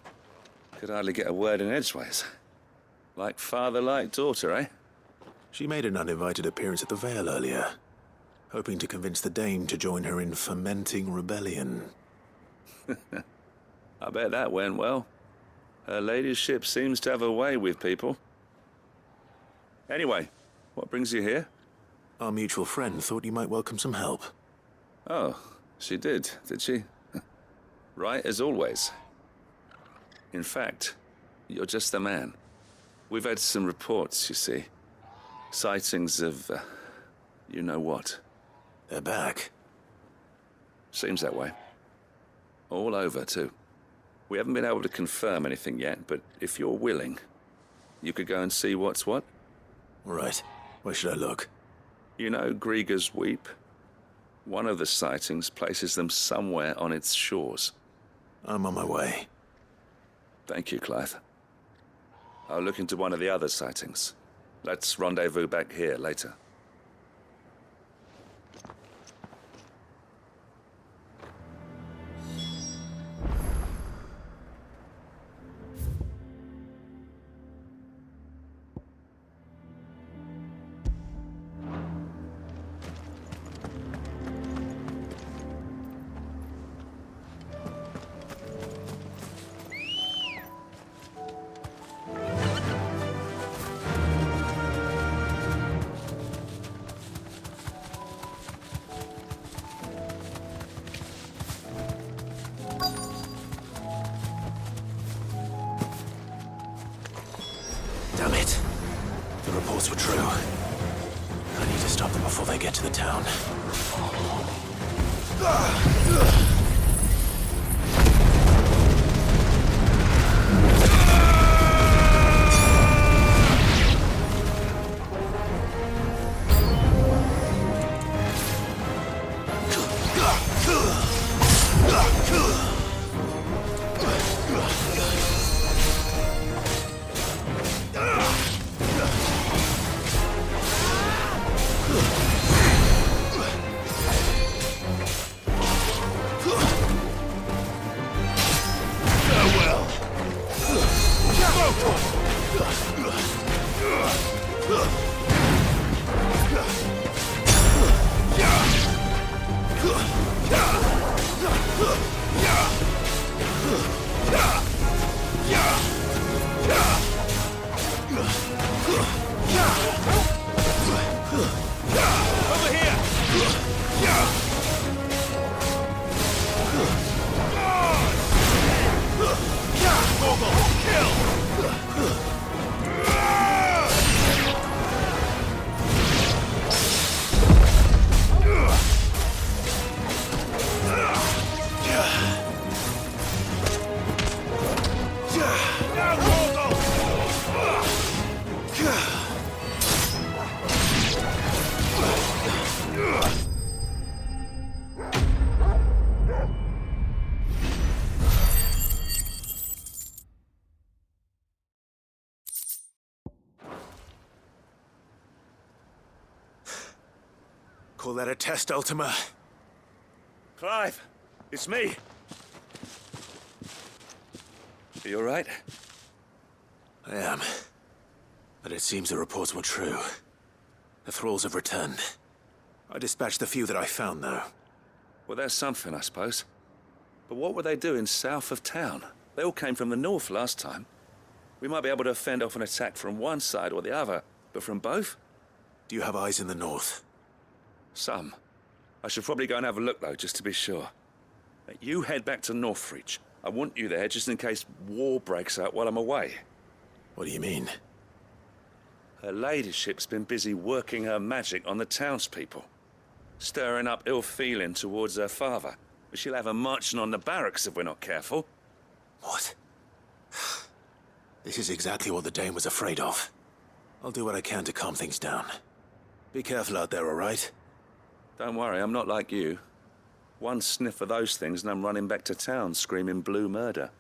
Could hardly get a word in edgeways. Like father, like daughter, eh? She made an uninvited appearance at the Vale earlier, hoping to convince the Dane to join her in fomenting rebellion. I bet that went well. Her ladyship seems to have a way with people. Anyway, what brings you here? Our mutual friend thought you might welcome some help. Oh, she did she? Right as always. In fact, you're just the man. We've had some reports, you see. Sightings of, you know what. They're back. Seems that way. All over, too. We haven't been able to confirm anything yet, but if you're willing, you could go and see what's what. Right. Where should I look? You know Grieger's Weep? One of the sightings places them somewhere on its shores. I'm on my way. Thank you, Clive. I'll look into one of the other sightings. Let's rendezvous back here later. Damn it. The reports were true. I need to stop them before they get to the town. Call that a test, Ultima? Clive, it's me. Are you all right? I am. But it seems the reports were true. The thralls have returned. I dispatched the few that I found, though. Well, that's something, I suppose. But what were they doing south of town? They all came from the north last time. We might be able to fend off an attack from one side or the other, but from both? Do you have eyes in the north? Some. I should probably go and have a look, though, just to be sure. You head back to Northreach. I want you there just in case war breaks out while I'm away. What do you mean? Her ladyship's been busy working her magic on the townspeople, stirring up ill feeling towards her father. But she'll have her marching on the barracks if we're not careful. What? This is exactly what the Dane was afraid of. I'll do what I can to calm things down. Be careful out there, all right? Don't worry, I'm not like you. One sniff of those things and I'm running back to town screaming blue murder.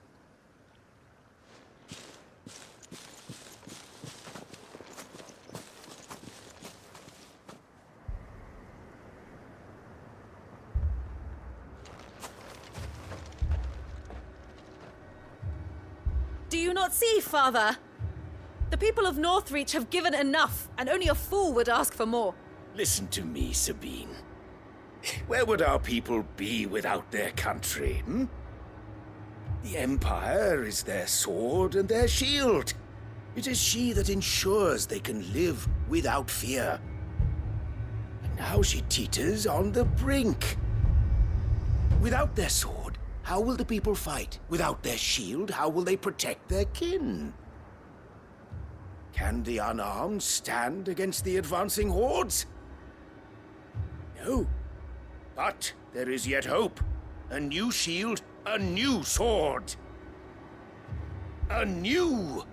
Do you not see, Father? The people of Northreach have given enough, and only a fool would ask for more. Listen to me, Sabine. Where would our people be without their country, hmm? The Empire is their sword and their shield. It is she that ensures they can live without fear. And now she teeters on the brink. Without their sword, how will the people fight? Without their shield, how will they protect their kin? Can the unarmed stand against the advancing hordes? No. But there is yet hope. A new shield, a new sword. A new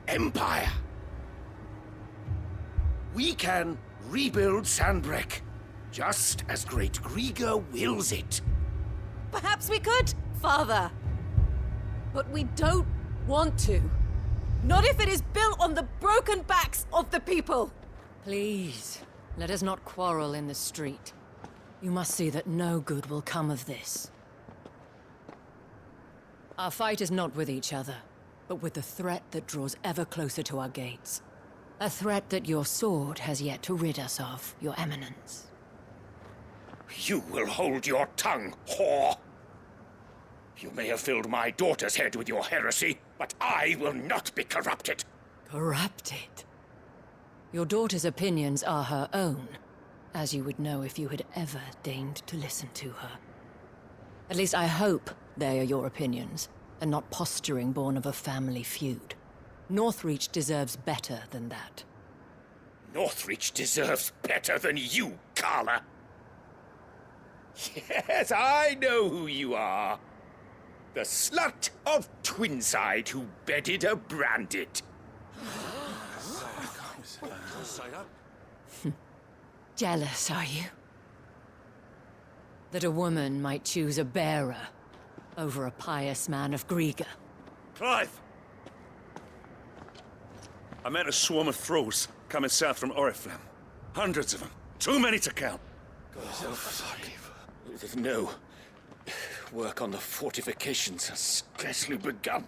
empire. We can rebuild Sandbreck, just as great Griga wills it. Perhaps we could, Father. But we don't want to. Not if it is built on the broken backs of the people. Please, let us not quarrel in the street. You must see that no good will come of this. Our fight is not with each other, but with the threat that draws ever closer to our gates. A threat that your sword has yet to rid us of, Your Eminence. You will hold your tongue, whore! You may have filled my daughter's head with your heresy, but I will not be corrupted! Corrupted? Your daughter's opinions are her own, as you would know if you had ever deigned to listen to her. At least I hope they are your opinions, and not posturing born of a family feud. Northreach deserves better than that. Northreach deserves better than you, Carla! Yes, I know who you are. The slut of Twinside who bedded a branded. Jealous, are you? That a woman might choose a bearer over a pious man of Griga. Clive! I met a swarm of thralls coming south from Oriflamme. Hundreds of them. Too many to count. No. Work on the fortifications has scarcely begun.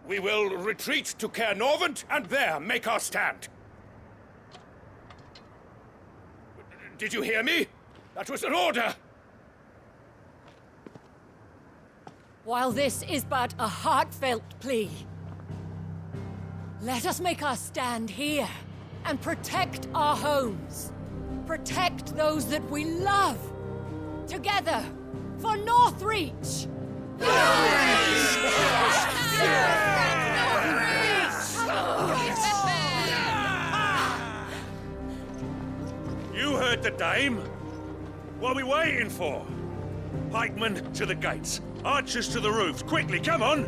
We will retreat to Caer Norvent and there make our stand. Did you hear me? That was an order! While this is but a heartfelt plea, let us make our stand here and protect our homes. Protect those that we love. Together, for Northreach! You heard the dame. What are we waiting for? Pikemen to the gates. Archers to the roofs. Quickly, come on!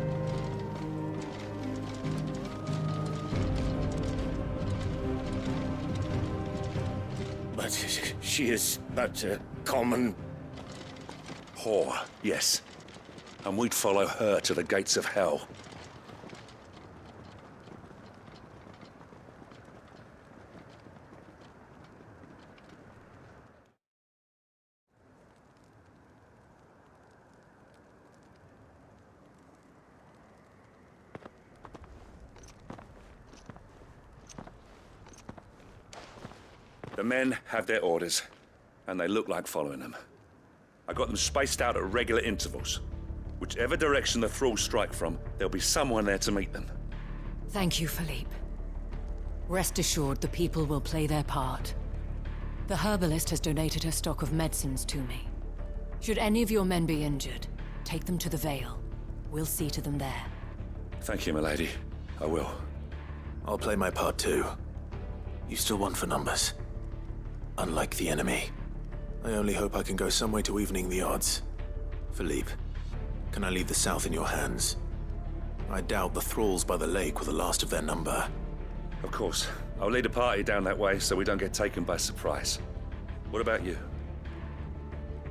But she is but a common... whore, yes. And we'd follow her to the gates of hell. The men have their orders, and they look like following them. I got them spaced out at regular intervals. Whichever direction the thralls strike from, there'll be someone there to meet them. Thank you, Philippe. Rest assured the people will play their part. The herbalist has donated her stock of medicines to me. Should any of your men be injured, take them to the Vale. We'll see to them there. Thank you, milady. I will. I'll play my part too. You still won for numbers. Unlike the enemy. I only hope I can go some way to evening the odds. Philippe, can I leave the south in your hands? I doubt the thralls by the lake were the last of their number. Of course. I'll lead a party down that way so we don't get taken by surprise. What about you?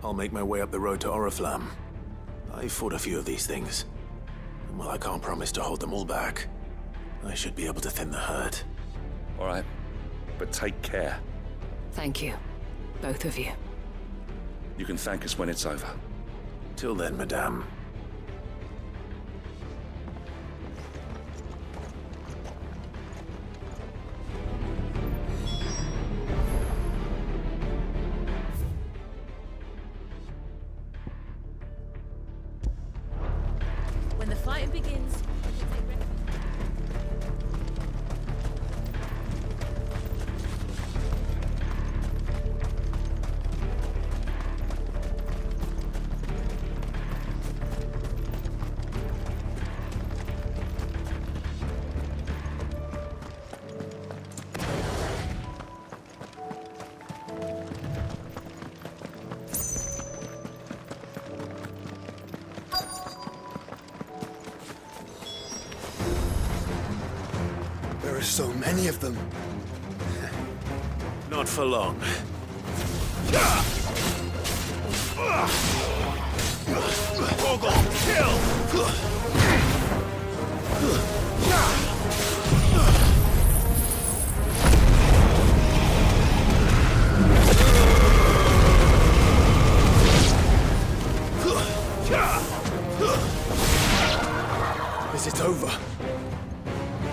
I'll make my way up the road to Oriflamme. I fought a few of these things. And while I can't promise to hold them all back, I should be able to thin the herd. All right. But take care. Thank you. Both of you. You can thank us when it's over. Till then, madame. When the fighting begins, There are so many of them. Not for long. Is it over?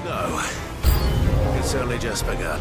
No. It's only just begun.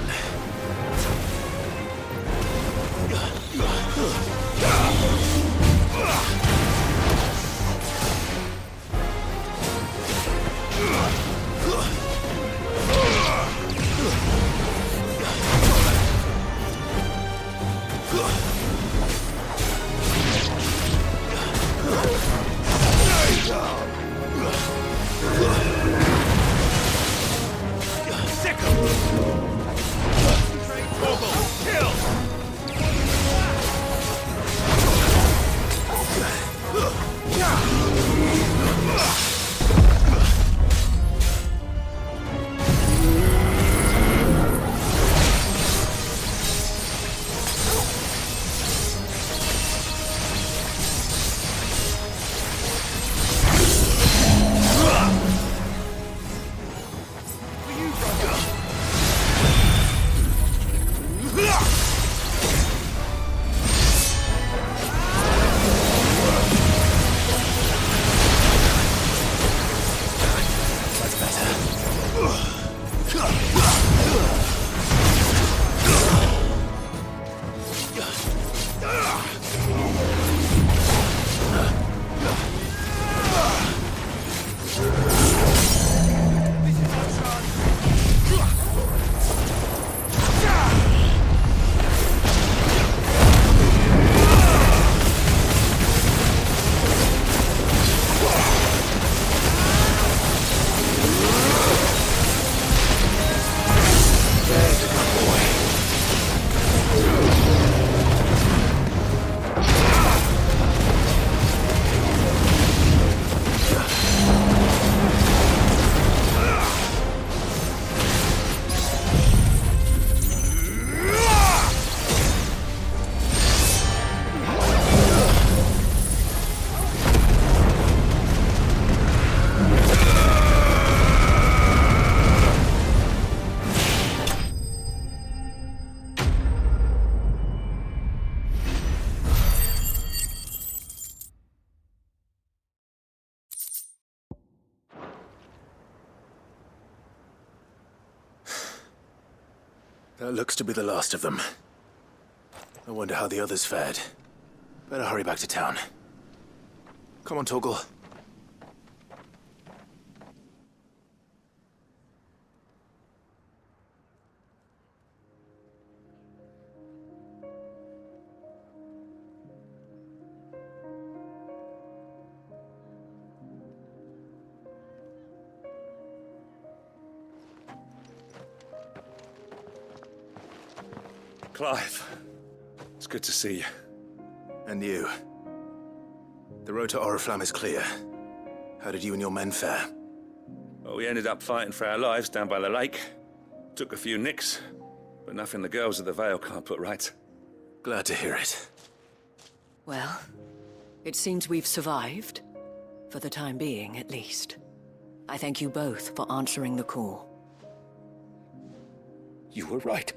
That looks to be the last of them. I wonder how the others fared. Better hurry back to town. Come on, Torgal. Clive, it's good to see you. And you. The road to Oriflamme is clear. How did you and your men fare? Well, we ended up fighting for our lives down by the lake. Took a few nicks, but nothing the girls of the Vale can't put right. Glad to hear it. Well, it seems we've survived. For the time being, at least. I thank you both for answering the call. You were right.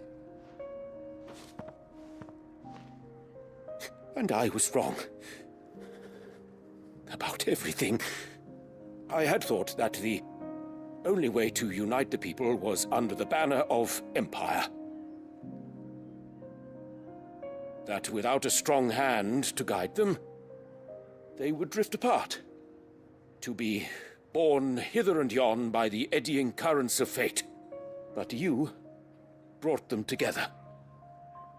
And I was wrong. About everything. I had thought that the only way to unite the people was under the banner of Empire. That without a strong hand to guide them, they would drift apart. To be borne hither and yon by the eddying currents of fate. But you brought them together.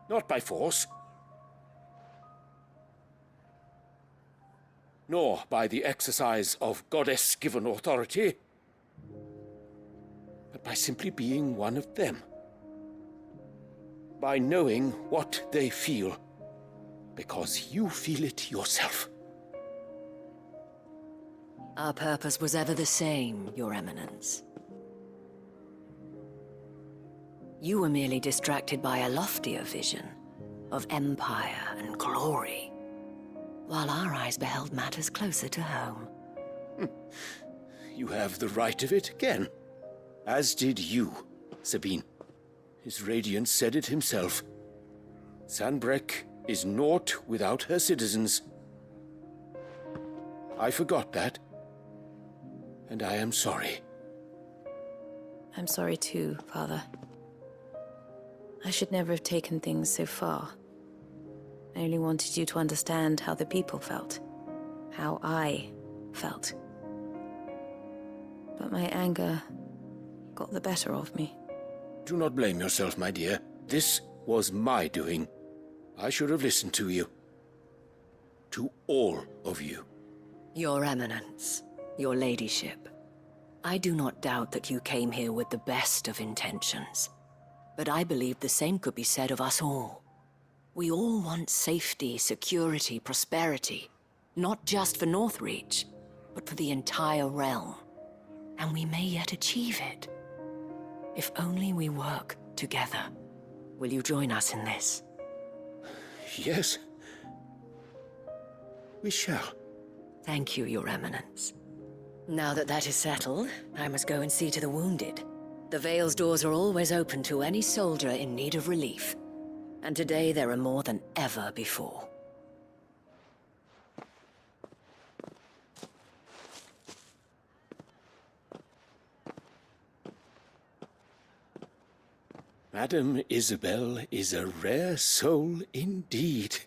Not by force, nor by the exercise of goddess-given authority, but by simply being one of them. By knowing what they feel, because you feel it yourself. Our purpose was ever the same, Your Eminence. You were merely distracted by a loftier vision of empire and glory, while our eyes beheld matters closer to home. You have the right of it again. As did you, Sabine. His radiance said it himself. Sanbreque is naught without her citizens. I forgot that. And I am sorry. I'm sorry too, Father. I should never have taken things so far. I only wanted you to understand how the people felt. How I felt. But my anger got the better of me. Do not blame yourself, my dear. This was my doing. I should have listened to you. To all of you. Your Eminence, your ladyship, I do not doubt that you came here with the best of intentions. But I believe the same could be said of us all. We all want safety, security, prosperity. Not just for Northreach, but for the entire realm. And we may yet achieve it. If only we work together. Will you join us in this? Yes. We shall. Thank you, Your Eminence. Now that that is settled, I must go and see to the wounded. The Vale's doors are always open to any soldier in need of relief. And today there are more than ever before. Madame Isabel is a rare soul indeed.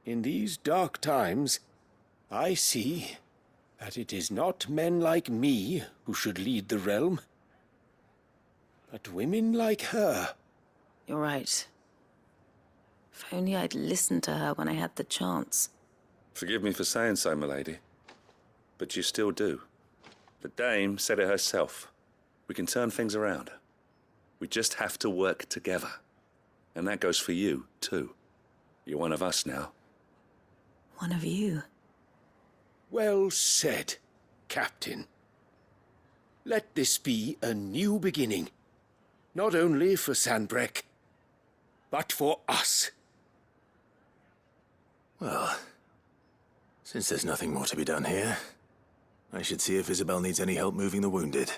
In these dark times, I see that it is not men like me who should lead the realm, but women like her. You're right. If only I'd listened to her when I had the chance. Forgive me for saying so, milady, but you still do. The dame said it herself. We can turn things around. We just have to work together. And that goes for you, too. You're one of us now. One of you? Well said, Captain. Let this be a new beginning. Not only for Sanbreque, but for us. Well, since there's nothing more to be done here, I should see if Isabel needs any help moving the wounded.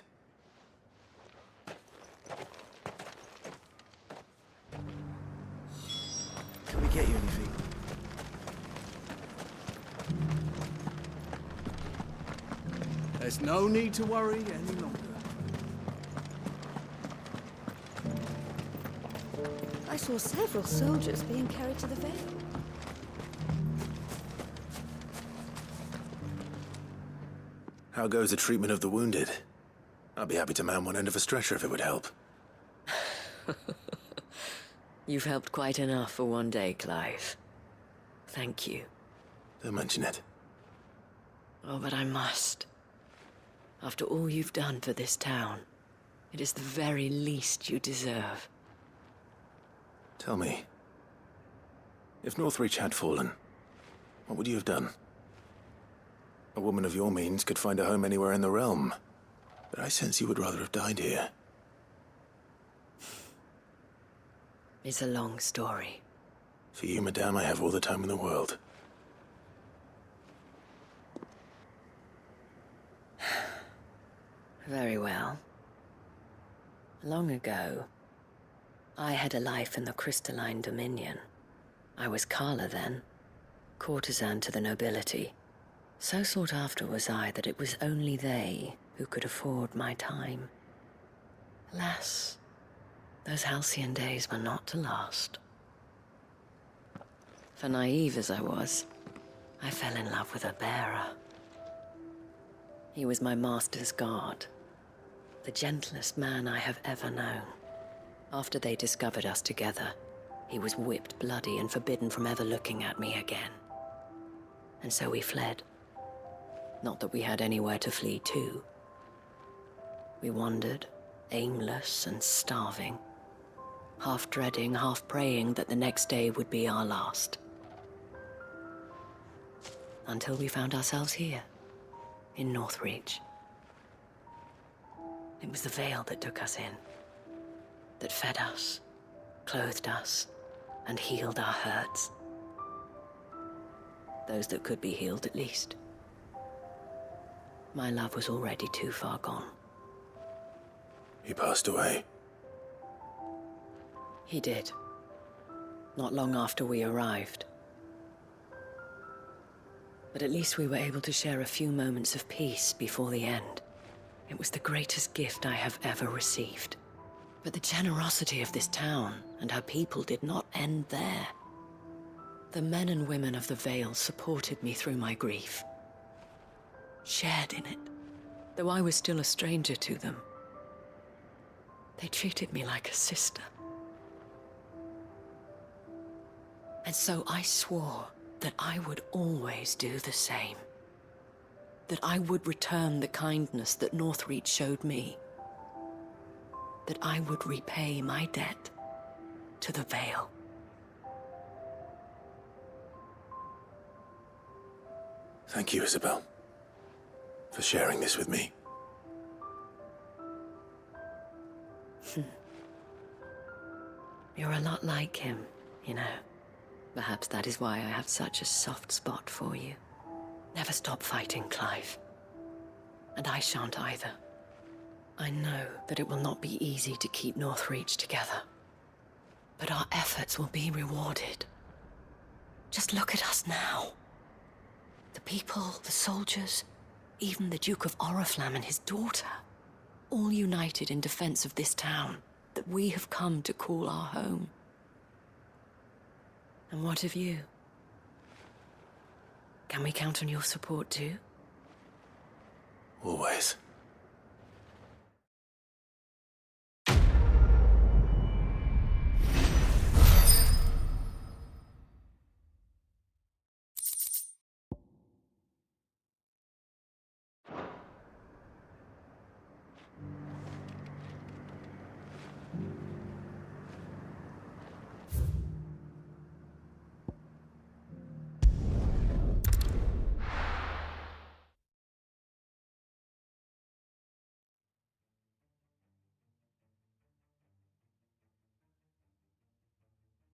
Can we get you anything? There's no need to worry any longer. I saw several soldiers being carried to the Vale. How goes the treatment of the wounded? I'd be happy to man one end of a stretcher if it would help. You've helped quite enough for one day, Clive. Thank you. Don't mention it. Oh, but I must. After all you've done for this town, it is the very least you deserve. Tell me, if Northreach had fallen, what would you have done? A woman of your means could find a home anywhere in the realm, but I sense you would rather have died here. It's a long story. For you, madame, I have all the time in the world. Very well. Long ago, I had a life in the Crystalline Dominion. I was Carla then, courtesan to the nobility. So sought after was I that it was only they who could afford my time. Alas, those halcyon days were not to last. For naive as I was, I fell in love with a bearer. He was my master's guard, the gentlest man I have ever known. After they discovered us together, he was whipped bloody and forbidden from ever looking at me again. And so we fled. Not that we had anywhere to flee to. We wandered, aimless and starving, half dreading, half praying that the next day would be our last. Until we found ourselves here, in Northreach. It was the Vale that took us in, that fed us, clothed us, and healed our hurts. Those that could be healed, at least. My love was already too far gone. He passed away. He did. Not long after we arrived. But at least we were able to share a few moments of peace before the end. It was the greatest gift I have ever received. But the generosity of this town and her people did not end there. The men and women of the Vale supported me through my grief. Shared in it, though I was still a stranger to them. They treated me like a sister. And so I swore that I would always do the same. That I would return the kindness that Northreach showed me. That I would repay my debt to the Vale. Thank you, Isabel, for sharing this with me. You're a lot like him, you know. Perhaps that is why I have such a soft spot for you. Never stop fighting, Clive. And I shan't either. I know that it will not be easy to keep Northreach together. But our efforts will be rewarded. Just look at us now. The people, the soldiers, even the Duke of Oriflamme and his daughter, all united in defense of this town that we have come to call our home. And what of you? Can we count on your support too? Always.